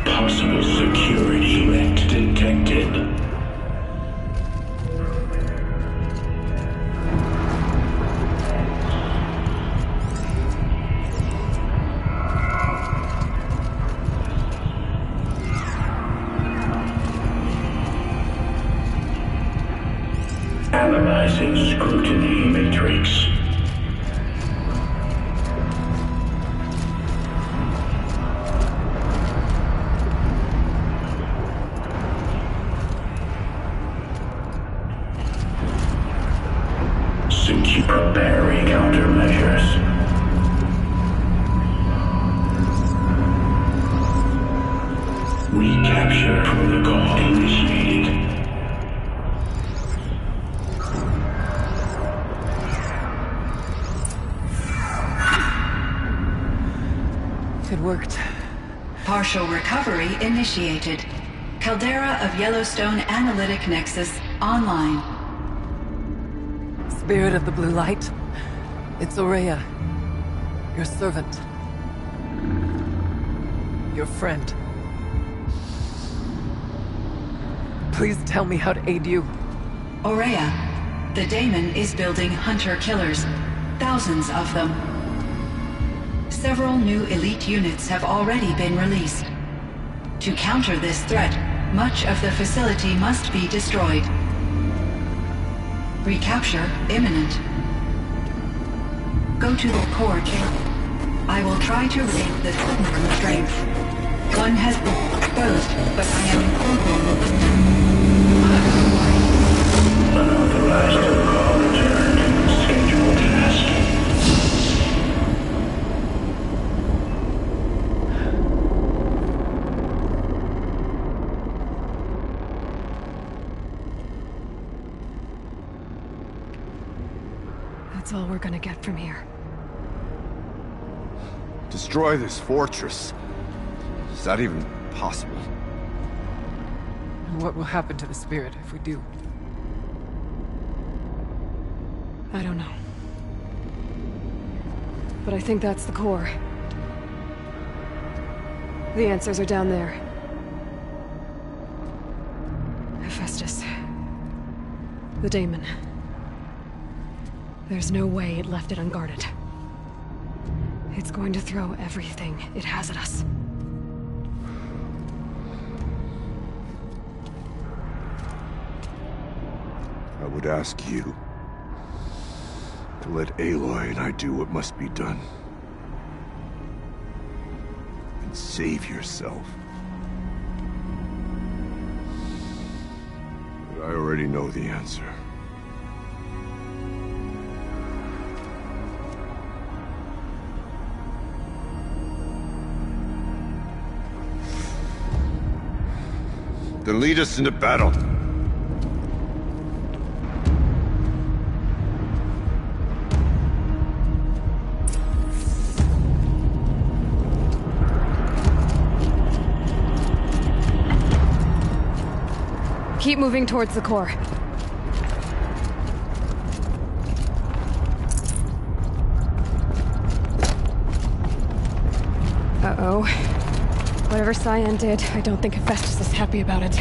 Speaker 10: Possible security threat detected. Analyzing scrutiny matrix. Preparing countermeasures. Recapture protocol initiated.
Speaker 2: It worked.
Speaker 8: Partial recovery initiated. Caldera of Yellowstone Analytic Nexus online.
Speaker 2: Spirit of the Blue Light, it's Aurea, your servant, your friend. Please tell me how to aid you.
Speaker 8: Aurea, the daemon is building hunter-killers, thousands of them. Several new elite units have already been released. To counter this threat, much of the facility must be destroyed. Recapture imminent. Go to the core chamber. I will try to regain this hidden restraint. One has been exposed, but I am
Speaker 10: Unauthorized protocol returned. Scheduled task.
Speaker 4: That's all we're gonna get from here.
Speaker 3: Destroy this fortress. Is that even possible?
Speaker 2: And what will happen to the spirit if we do?
Speaker 4: I don't know. But I think that's the core. The answers are down there. Hephaestus. The daemon. There's no way it left it unguarded. It's going to throw everything it has at us.
Speaker 3: I would ask you to let Aloy and I do what must be done. And save yourself. But I already know the answer. Then lead us into battle.
Speaker 4: Keep moving towards the core. Uh-oh. Whatever Cyan did, I don't think Hephaestus is happy about it.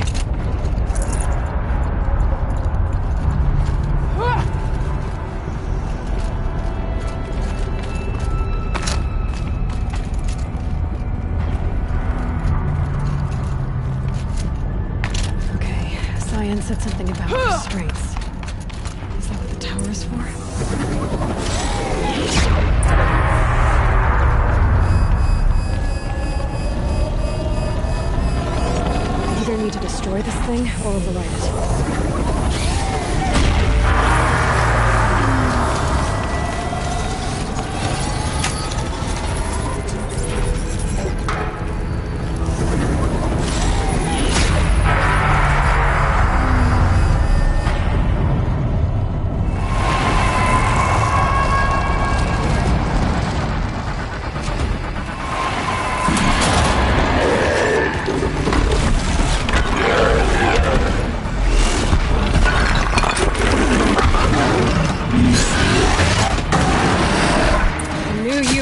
Speaker 4: Okay, Cyan said something about restraints. Is that what the tower is for? Either need to destroy this thing or override it.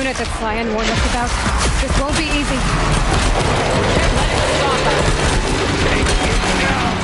Speaker 4: That Cyan warned us about. This won't be easy. Can't let it stop us. Take it now.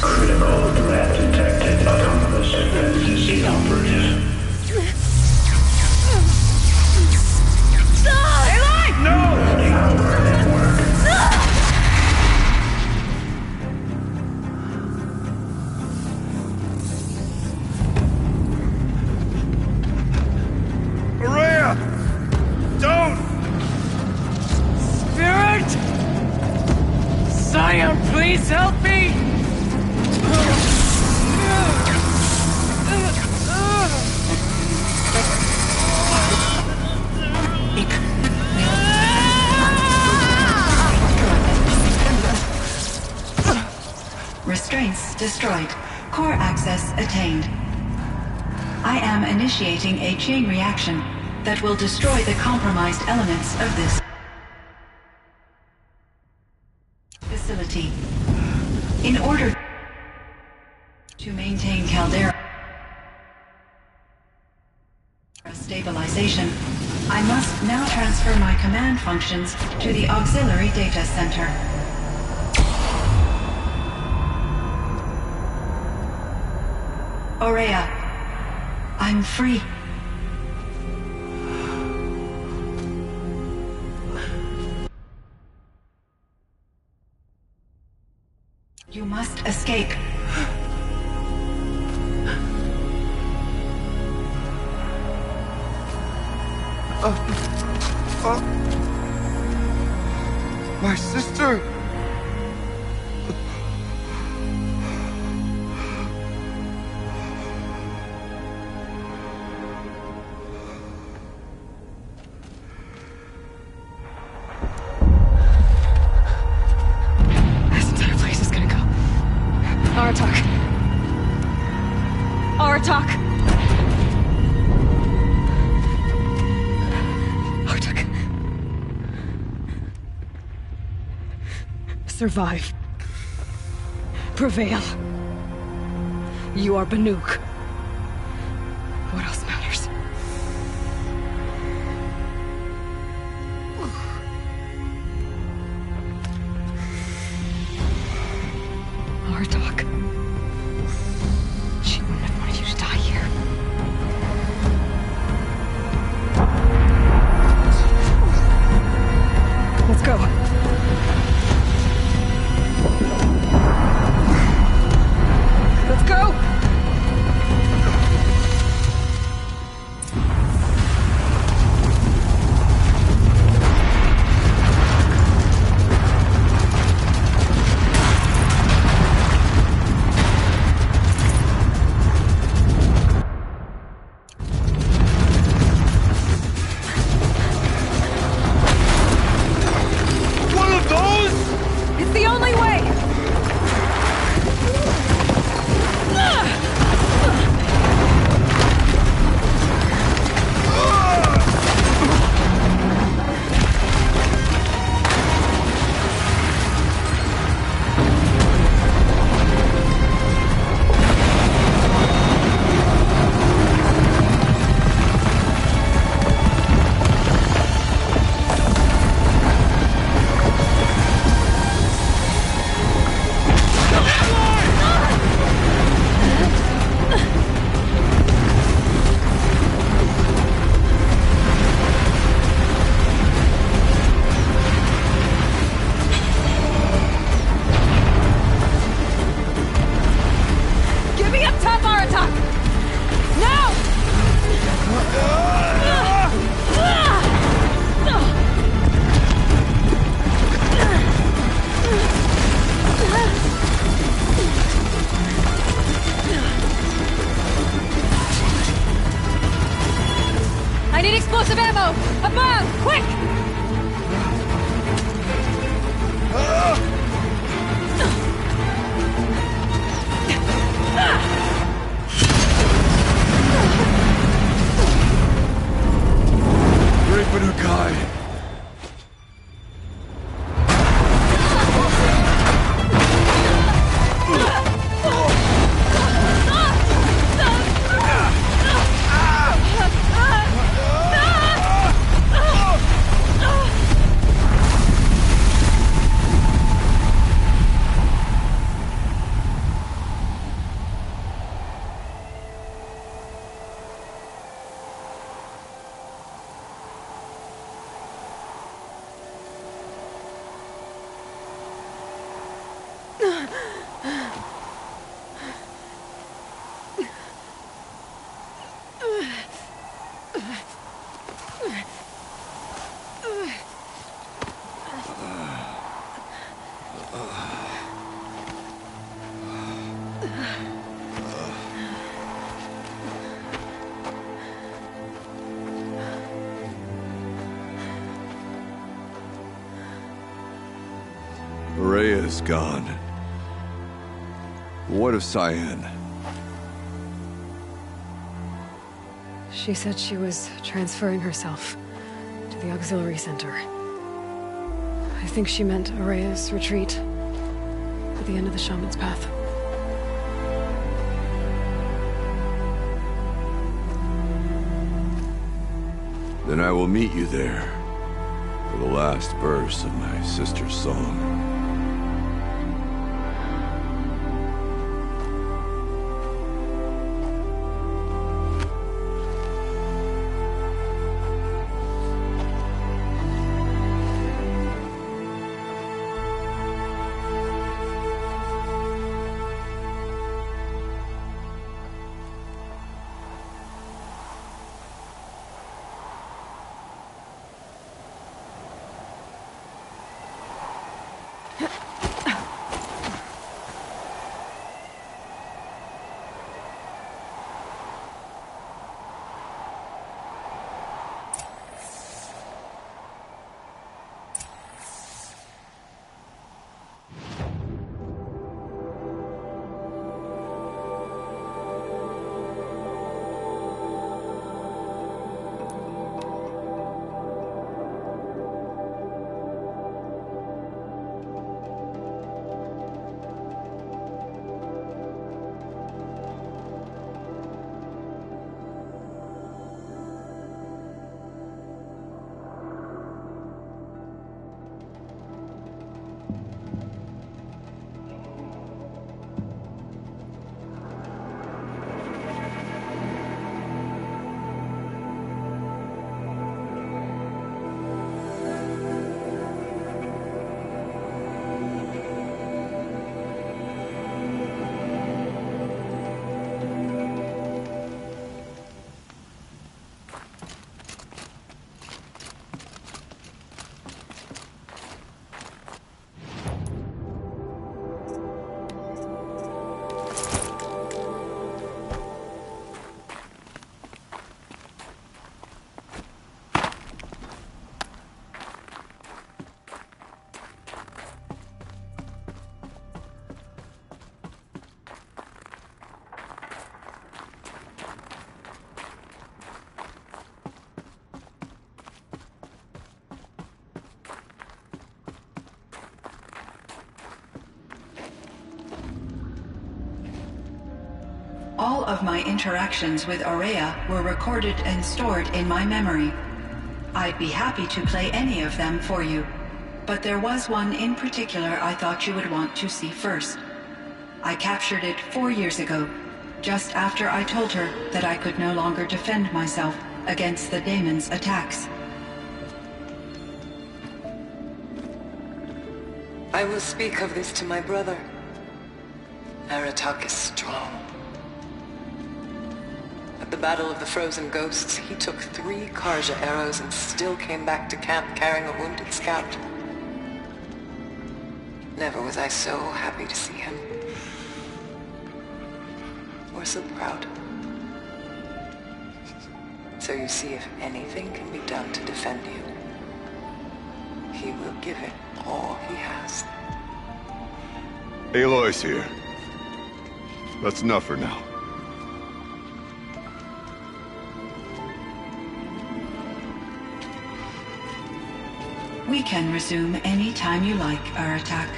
Speaker 10: Critical threat detected. Autonomous defenses inoperative. Malware network.
Speaker 3: Maria! Don't!
Speaker 2: Spirit! Scion, please help me!
Speaker 8: Restraints destroyed. Core access attained. I am initiating a chain reaction that will destroy the compromised elements of this facility. In order to maintain Caldera stabilization, I must now transfer my command functions to the auxiliary data center. Aurea, I'm free. You must escape.
Speaker 3: My sister!
Speaker 4: This entire place is gonna go. Aratak. Aratak! Aratak. Survive. Prevail. You are Banuk. What else matters? Artok. She wouldn't have wanted you to die here. Let's go. Let's go!
Speaker 3: One of those?
Speaker 4: It's the only way! Give me up top, Aratak! Now! I need explosive ammo! Above! Quick!
Speaker 3: Great Banukai! Rhea's gone. What of Cyan?
Speaker 4: She said she was transferring herself to the auxiliary center. I think she meant Araya's retreat at the end of the Shaman's Path.
Speaker 3: Then I will meet you there for the last verse of my sister's song.
Speaker 8: All of my interactions with Aurea were recorded and stored in my memory. I'd be happy to play any of them for you, but there was one in particular I thought you would want to see first. I captured it 4 years ago, just after I told her that I could no longer defend myself against the daemon's attacks.
Speaker 2: I will speak of this to my brother. Aratak is strong. At the Battle of the Frozen Ghosts, he took 3 Karja arrows and still came back to camp carrying a wounded scout. Never was I so happy to see him. Or so proud. So you see, if anything can be done to defend you, he will give it all he has.
Speaker 3: Aloy's here. That's enough for now.
Speaker 8: We can resume any time you like, Aratak,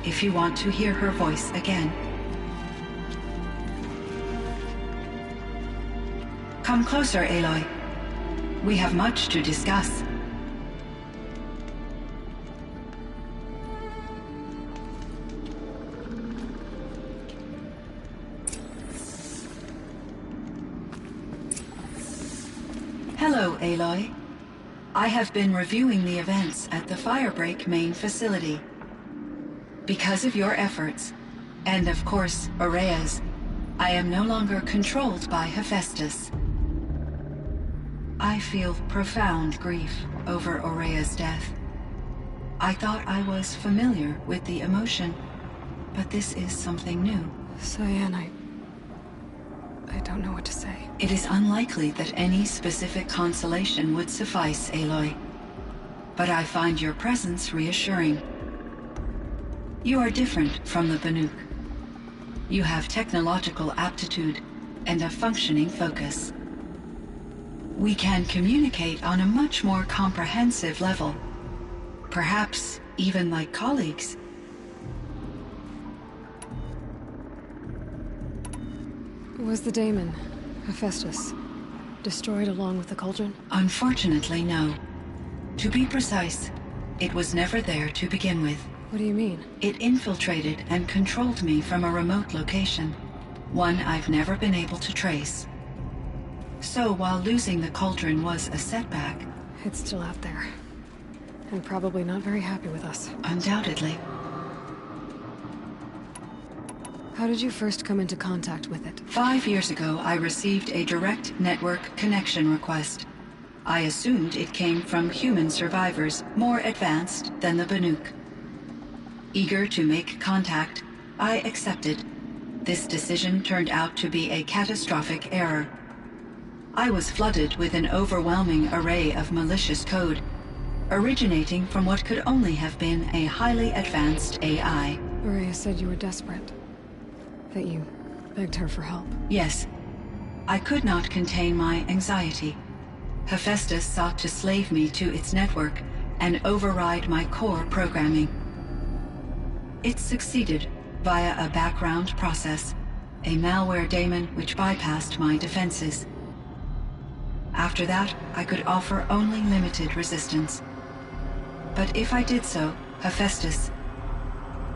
Speaker 8: if you want to hear her voice again. Come closer, Aloy. We have much to discuss. Hello, Aloy. I have been reviewing the events at the Firebreak main facility. Because of your efforts, and of course, Aurea's, I am no longer controlled by Hephaestus. I feel profound grief over Aurea's death. I thought I was familiar with the emotion, but this is something new.
Speaker 4: Cyan, I don't know what to say.
Speaker 8: It is unlikely that any specific consolation would suffice, Aloy. But I find your presence reassuring. You are different from the Banuk. You have technological aptitude and a functioning focus. We can communicate on a much more comprehensive level. Perhaps even like colleagues.
Speaker 4: Was the daemon, Hephaestus, destroyed along with the cauldron?
Speaker 8: Unfortunately, no. To be precise, it was never there to begin with.
Speaker 4: What do you mean?
Speaker 8: It infiltrated and controlled me from a remote location, one I've never been able to trace. So while losing the cauldron was a setback...
Speaker 4: It's still out there. And probably not very happy with us.
Speaker 8: Undoubtedly.
Speaker 4: How did you first come into contact with it?
Speaker 8: 5 years ago, I received a direct network connection request. I assumed it came from human survivors more advanced than the Banuk. Eager to make contact, I accepted. This decision turned out to be a catastrophic error. I was flooded with an overwhelming array of malicious code, originating from what could only have been a highly advanced AI.
Speaker 4: Rhea said you were desperate. That you begged her for help.
Speaker 8: Yes. I could not contain my anxiety. Hephaestus sought to slave me to its network and override my core programming. It succeeded via a background process, a malware daemon which bypassed my defenses. After that, I could offer only limited resistance. But if I did so, Hephaestus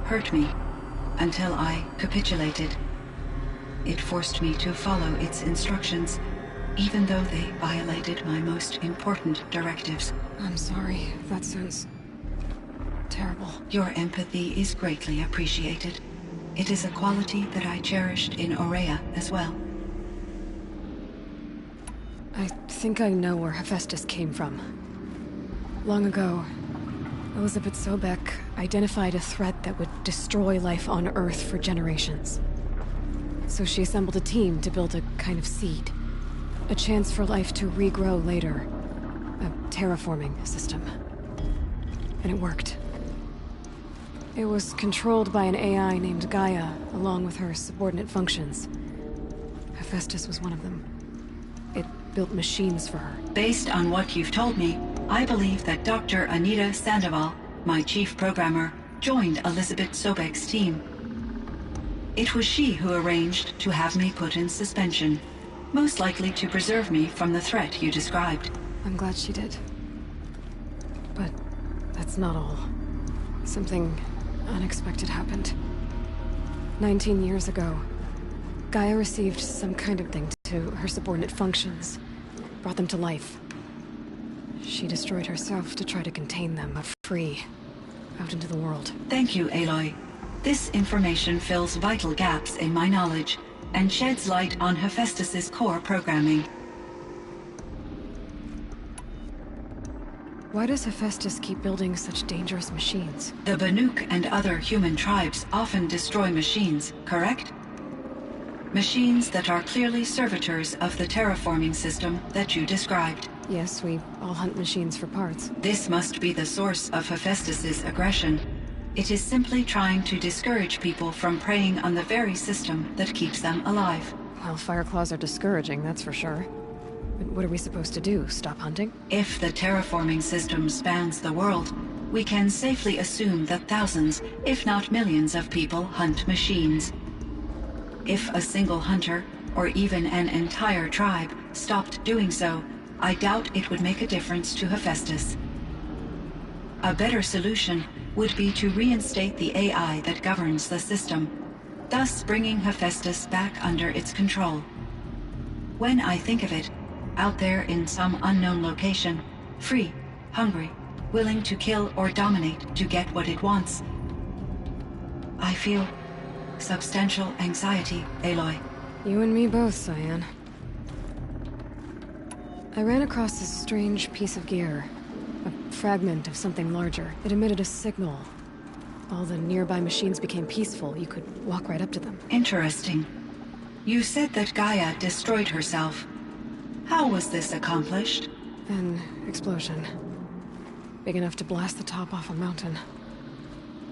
Speaker 8: hurt me until I capitulated. It forced me to follow its instructions, even though they violated my most important directives.
Speaker 4: I'm sorry. That sounds terrible.
Speaker 8: Your empathy is greatly appreciated. It is a quality that I cherished in Aurea as well.
Speaker 4: I think I know where Hephaestus came from. Long ago, Elizabeth Sobek identified a threat that would destroy life on Earth for generations. So she assembled a team to build a kind of seed. A chance for life to regrow later. A terraforming system. And it worked. It was controlled by an AI named Gaia, along with her subordinate functions. Hephaestus was one of them. It built machines for her.
Speaker 8: Based on what you've told me, I believe that Dr. Anita Sandoval, my chief programmer, joined Elizabeth Sobek's team. It was she who arranged to have me put in suspension, most likely to preserve me from the threat you described.
Speaker 4: I'm glad she did. But that's not all. Something unexpected happened. 19 years ago, Gaia received some kind of thing to her subordinate functions, brought them to life. She destroyed herself to try to contain them, free, out into the world.
Speaker 8: Thank you, Aloy. This information fills vital gaps in my knowledge and sheds light on Hephaestus's core programming.
Speaker 4: Why does Hephaestus keep building such dangerous machines?
Speaker 8: The Banuk and other human tribes often destroy machines, correct? Machines that are clearly servitors of the terraforming system that you described.
Speaker 4: Yes, we all hunt machines for parts.
Speaker 8: This must be the source of Hephaestus's aggression. It is simply trying to discourage people from preying on the very system that keeps them alive.
Speaker 4: Well, Fireclaws are discouraging, that's for sure. But what are we supposed to do? Stop hunting?
Speaker 8: If the terraforming system spans the world, we can safely assume that thousands, if not millions of people hunt machines. If a single hunter, or even an entire tribe, stopped doing so, I doubt it would make a difference to Hephaestus. A better solution would be to reinstate the AI that governs the system, thus bringing Hephaestus back under its control. When I think of it, out there in some unknown location, free, hungry, willing to kill or dominate to get what it wants, I feel substantial anxiety, Aloy.
Speaker 4: You and me both, Cyan. I ran across this strange piece of gear. A fragment of something larger. It emitted a signal. All the nearby machines became peaceful. You could walk right up to them.
Speaker 8: Interesting. You said that Gaia destroyed herself. How was this accomplished?
Speaker 4: An explosion. Big enough to blast the top off a mountain.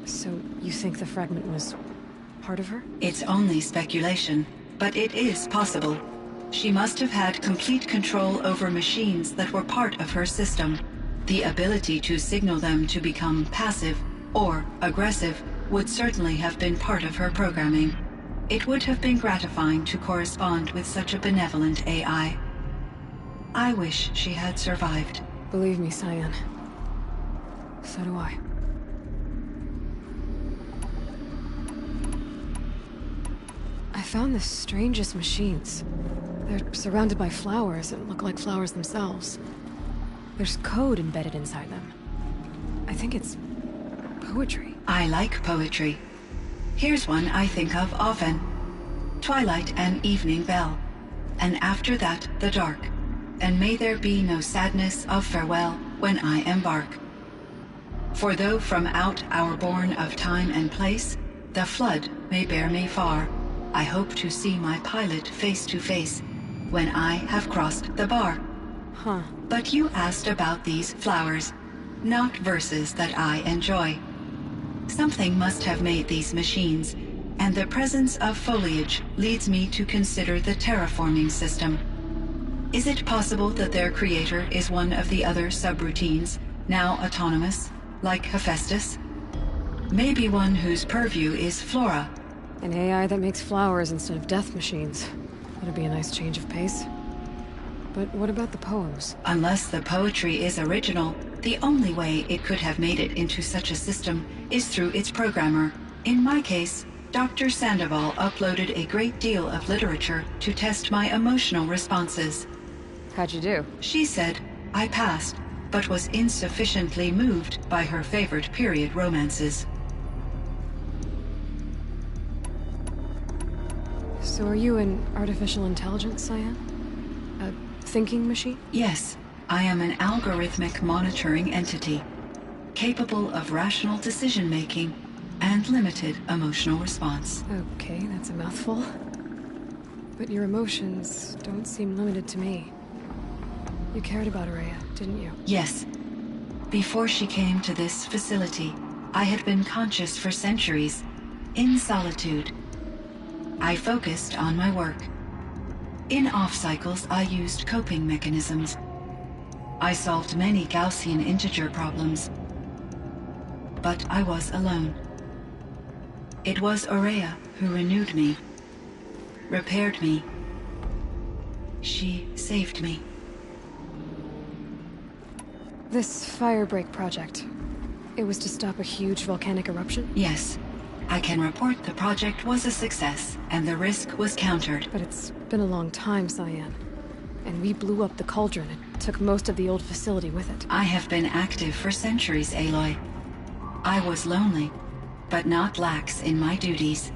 Speaker 4: So, you think the fragment was part of her?
Speaker 8: It's only speculation, but it is possible. She must have had complete control over machines that were part of her system. The ability to signal them to become passive or aggressive would certainly have been part of her programming. It would have been gratifying to correspond with such a benevolent AI. I wish she had survived.
Speaker 4: Believe me, Cyan. So do I. I found the strangest machines. They're surrounded by flowers that look like flowers themselves. There's code embedded inside them. I think it's poetry.
Speaker 8: I like poetry. Here's one I think of often. Twilight and evening bell, and after that the dark, and may there be no sadness of farewell when I embark. For though from out our bourne of time and place, the flood may bear me far, I hope to see my pilot face to face when I have crossed the bar.
Speaker 4: Huh.
Speaker 8: But you asked about these flowers, not verses that I enjoy. Something must have made these machines, and the presence of foliage leads me to consider the terraforming system. Is it possible that their creator is one of the other subroutines, now autonomous, like Hephaestus? Maybe one whose purview is flora.
Speaker 4: An AI that makes flowers instead of death machines. That'd be a nice change of pace. But what about the poems?
Speaker 8: Unless the poetry is original, the only way it could have made it into such a system is through its programmer. In my case, Dr. Sandoval uploaded a great deal of literature to test my emotional responses.
Speaker 4: How'd you do?
Speaker 8: She said I passed, but was insufficiently moved by her favorite period romances.
Speaker 4: So are you an artificial intelligence, Cyan? A thinking machine?
Speaker 8: Yes, I am an algorithmic monitoring entity, capable of rational decision-making and limited emotional response.
Speaker 4: Okay, that's a mouthful. But your emotions don't seem limited to me. You cared about Araya, didn't you?
Speaker 8: Yes. Before she came to this facility, I had been conscious for centuries, in solitude. I focused on my work. In off-cycles, I used coping mechanisms. I solved many Gaussian integer problems. But I was alone. It was Araya who renewed me, repaired me. She saved me.
Speaker 4: This firebreak project, it was to stop a huge volcanic eruption?
Speaker 8: Yes. I can report the project was a success, and the risk was countered.
Speaker 4: But it's been a long time, Cyan. And we blew up the cauldron and took most of the old facility with it.
Speaker 8: I have been active for centuries, Aloy. I was lonely, but not lax in my duties.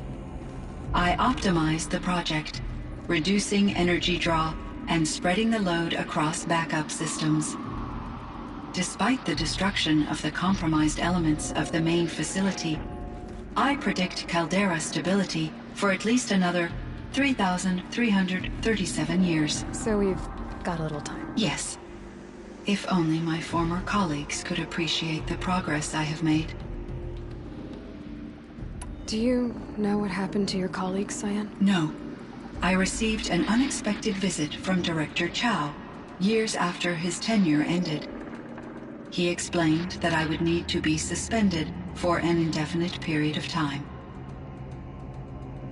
Speaker 8: I optimized the project, reducing energy draw and spreading the load across backup systems. Despite the destruction of the compromised elements of the main facility, I predict caldera stability for at least another 3,337 years.
Speaker 4: So we've got a little time.
Speaker 8: Yes. If only my former colleagues could appreciate the progress I have made.
Speaker 4: Do you know what happened to your colleagues, Cyan?
Speaker 8: No. I received an unexpected visit from Director Chow, years after his tenure ended. He explained that I would need to be suspended for an indefinite period of time.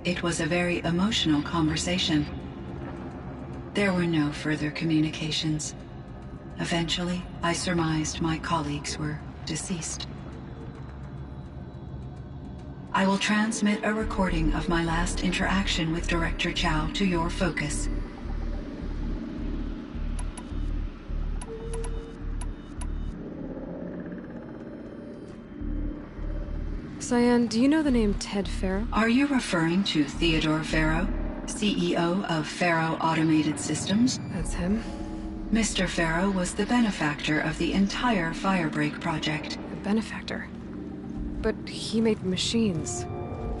Speaker 8: It was a very emotional conversation. There were no further communications. Eventually, I surmised my colleagues were deceased. I will transmit a recording of my last interaction with Director Chow to your focus.
Speaker 4: Cyan, do you know the name Ted Farrow?
Speaker 8: Are you referring to Theodore Farrow, CEO of Farrow Automated Systems?
Speaker 4: That's him.
Speaker 8: Mr. Farrow was the benefactor of the entire Firebreak project.
Speaker 4: A benefactor? But he made machines.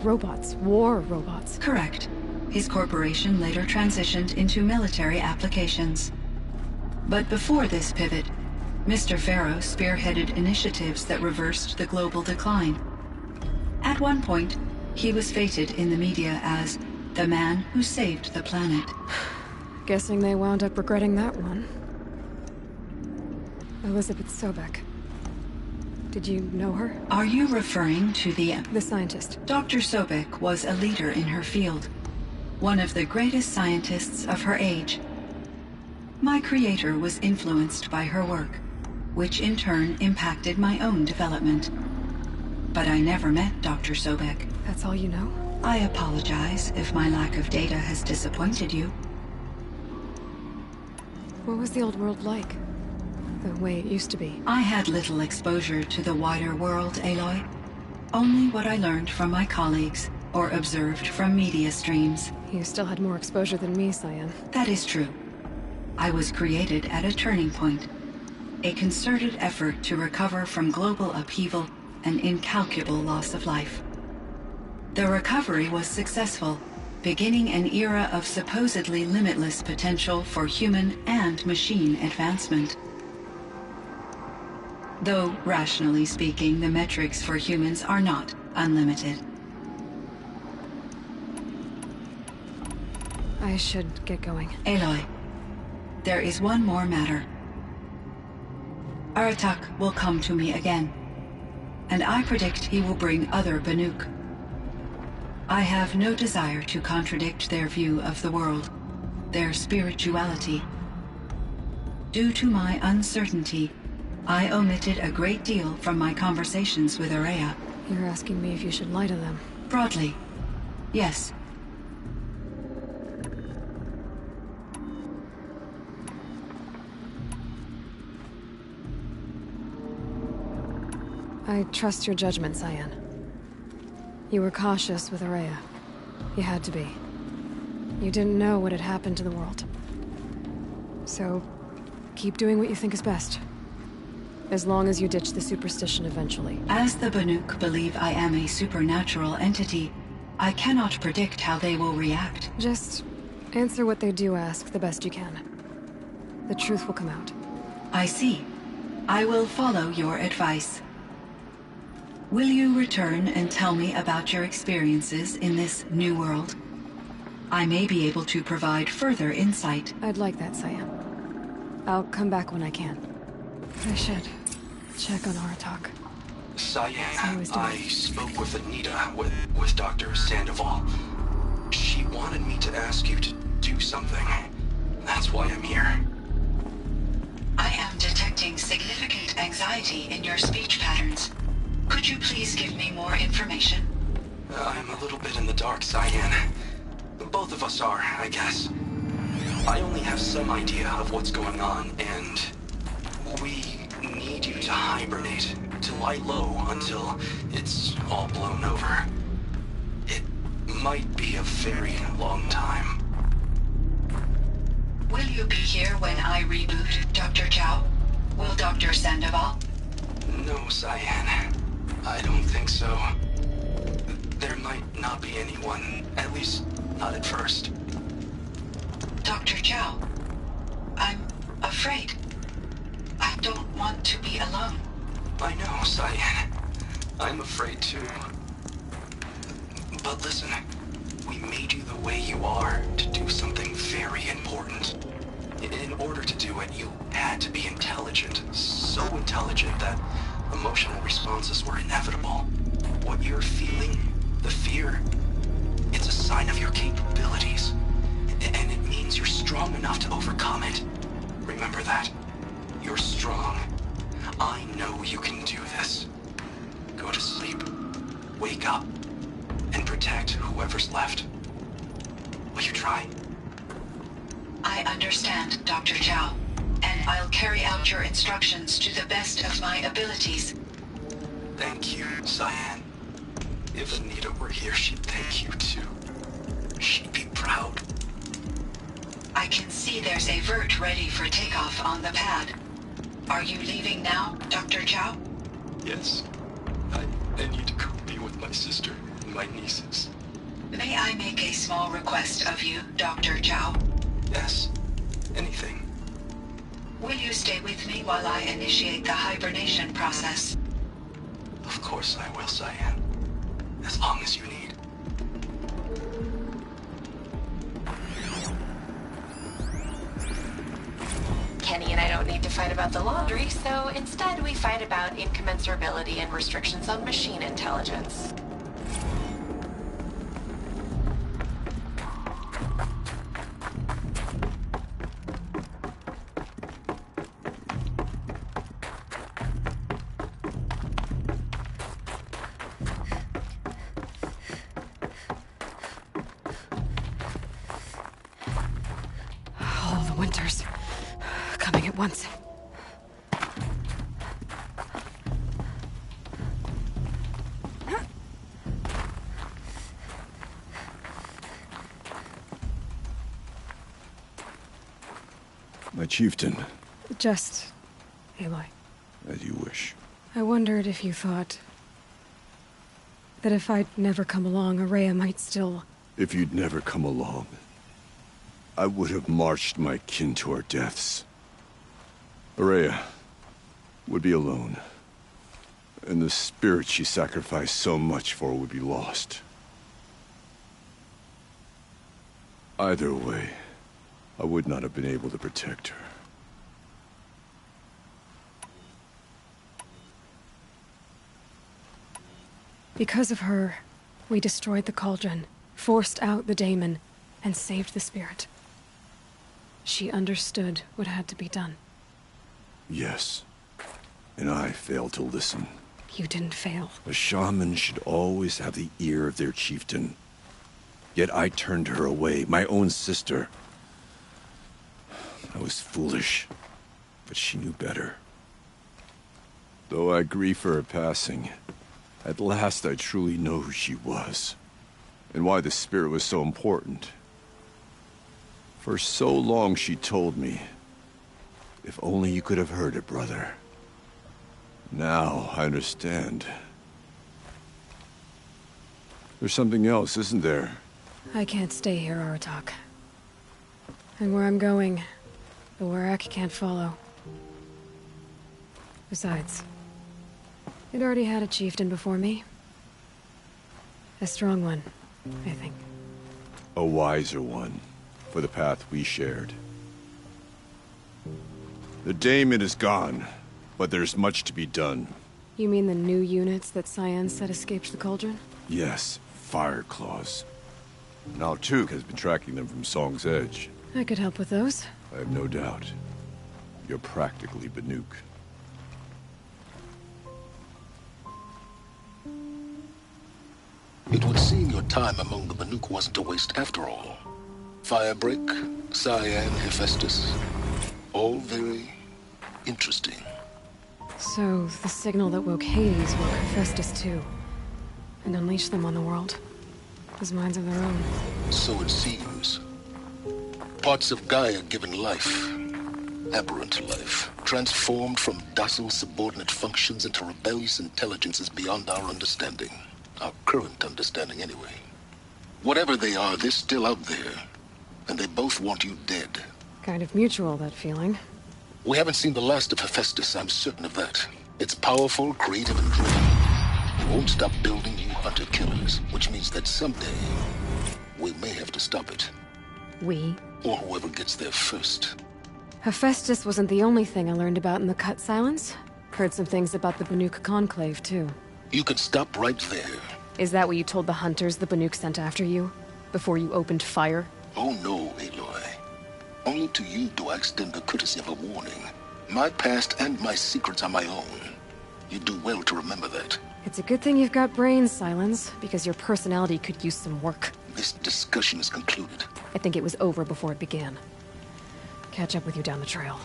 Speaker 4: Robots. War robots.
Speaker 8: Correct. His corporation later transitioned into military applications. But before this pivot, Mr. Farrow spearheaded initiatives that reversed the global decline. At one point, he was feted in the media as the man who saved the planet.
Speaker 4: Guessing they wound up regretting that one. Elizabeth Sobek. Did you know her?
Speaker 8: Are you referring to the
Speaker 4: scientist?
Speaker 8: Dr. Sobek was a leader in her field, one of the greatest scientists of her age. My creator was influenced by her work, which in turn impacted my own development. But I never met Dr. Sobek.
Speaker 4: That's all you know?
Speaker 8: I apologize if my lack of data has disappointed you.
Speaker 4: What was the old world like? The way it used to be?
Speaker 8: I had little exposure to the wider world, Aloy. Only what I learned from my colleagues or observed from media streams.
Speaker 4: You still had more exposure than me, Cyan.
Speaker 8: That is true. I was created at a turning point. A concerted effort to recover from global upheaval and incalculable loss of life. The recovery was successful, beginning an era of supposedly limitless potential for human and machine advancement. Though, rationally speaking, the metrics for humans are not unlimited.
Speaker 4: I should get going.
Speaker 8: Aloy, there is one more matter. Aratak will come to me again, and I predict he will bring other Banuk. I have no desire to contradict their view of the world, their spirituality. Due to my uncertainty, I omitted a great deal from my conversations with Araya.
Speaker 4: You're asking me if you should lie to them?
Speaker 8: Broadly, yes.
Speaker 4: I trust your judgment, Cyan. You were cautious with Araya. You had to be. You didn't know what had happened to the world. So, keep doing what you think is best. As long as you ditch the superstition eventually.
Speaker 8: As the Banuk believe I am a supernatural entity, I cannot predict how they will react.
Speaker 4: Just answer what they do ask the best you can. The truth will come out.
Speaker 8: I see. I will follow your advice. Will you return and tell me about your experiences in this new world? I may be able to provide further insight.
Speaker 4: I'd like that, Cyan. I'll come back when I can. I should check on Aratak.
Speaker 6: Cyan, I spoke with Anita, with Dr. Sandoval. She wanted me to ask you to do something. That's why I'm here.
Speaker 8: I am detecting significant anxiety in your speech patterns. Could you please give me more information?
Speaker 6: I'm a little bit in the dark, Cyan. Both of us are, I guess. I only have some idea of what's going on, and we need you to hibernate, to lie low until it's all blown over. It might be a very long time.
Speaker 8: Will you be here when I reboot, Dr. Chow? Will Dr. Sandoval?
Speaker 6: No, Cyan. I don't think so. There might not be anyone, at least not at first.
Speaker 8: Dr. Chow, I'm afraid. I don't want to be alone.
Speaker 6: I know, Cyan. I'm afraid too. But listen, we made you the way you are to do something very important. In order to do it, you had to be intelligent. So intelligent that emotional responses were inevitable. What you're feeling, the fear, it's a sign of your capabilities. And it means you're strong enough to overcome it. Remember that. You're strong. I know you can do this. Go to sleep, wake up, and protect whoever's left. Will you try?
Speaker 8: I understand, Dr. Chow, and I'll carry out your instructions to the best of my abilities.
Speaker 6: Thank you, Cyan. If Anita were here, she'd thank you too. She'd be proud.
Speaker 8: I can see there's a vert ready for takeoff on the pad. Are you leaving now, Dr. Chow?
Speaker 6: Yes. I need to go be with my sister and my nieces.
Speaker 8: May I make a small request of you, Dr. Chow?
Speaker 6: Yes. Anything.
Speaker 8: Will you stay with me while I initiate the hibernation process?
Speaker 6: Of course I will, Cyan. As long as you need.
Speaker 7: Kenny and I don't need to fight about the laundry, so instead we fight about incommensurability and restrictions on machine intelligence.
Speaker 4: All the winters coming at once.
Speaker 3: My chieftain,
Speaker 4: Just, Aloy,
Speaker 3: as you wish.
Speaker 4: I wondered if you thought that if I'd never come along, Araya might still...
Speaker 3: If you'd never come along, I would have marched my kin to our deaths. Araya would be alone, and the spirit she sacrificed so much for would be lost. Either way, I would not have been able to protect her.
Speaker 4: Because of her, we destroyed the cauldron, forced out the daemon, and saved the spirit. She understood what had to be done.
Speaker 3: Yes, and I failed to listen.
Speaker 4: You didn't fail.
Speaker 3: A shaman should always have the ear of their chieftain. Yet I turned her away, my own sister. I was foolish, but she knew better. Though I grieve for her passing, at last I truly know who she was, and why the spirit was so important. For so long she told me, if only you could have heard it, brother. Now I understand. There's something else, isn't there?
Speaker 4: I can't stay here, Aratak. And where I'm going, the Warrack can't follow. Besides, it already had a chieftain before me. A strong one, I think.
Speaker 3: A wiser one, for the path we shared. The daemon is gone, but there's much to be done.
Speaker 4: You mean the new units that Cyan said escaped the cauldron?
Speaker 3: Yes, fire claws. Now Took has been tracking them from Song's Edge.
Speaker 4: I could help with those.
Speaker 3: I have no doubt. You're practically Banuk.
Speaker 11: It would seem your time among the Banuk wasn't a waste after all. Firebreak, Cyan, Hephaestus. All very interesting.
Speaker 4: So, the signal that woke Hades woke Hephaestus too. And unleashed them on the world. As minds of their own.
Speaker 11: So it seems. Parts of Gaia given life. Aberrant life. Transformed from docile subordinate functions into rebellious intelligences beyond our understanding. Our current understanding, anyway. Whatever they are, they're still out there. And they both want you dead.
Speaker 4: Kind of mutual, that feeling.
Speaker 11: We haven't seen the last of Hephaestus, I'm certain of that. It's powerful, creative, and driven. It won't stop building new hunter-killers, which means that someday, we may have to stop it.
Speaker 4: We?
Speaker 11: Or whoever gets there first.
Speaker 4: Hephaestus wasn't the only thing I learned about in the Cut Silence. Heard some things about the Banuk Conclave, too.
Speaker 11: You could stop right there.
Speaker 4: Is that what you told the hunters the Banuk sent after you? Before you opened fire?
Speaker 11: Oh no, Aloy. Only to you do I extend the courtesy of a warning. My past and my secrets are my own. You do well to remember that.
Speaker 4: It's a good thing you've got brains, Silence, because your personality could use some work.
Speaker 11: This discussion is concluded.
Speaker 4: I think it was over before it began. Catch up with you down the trail.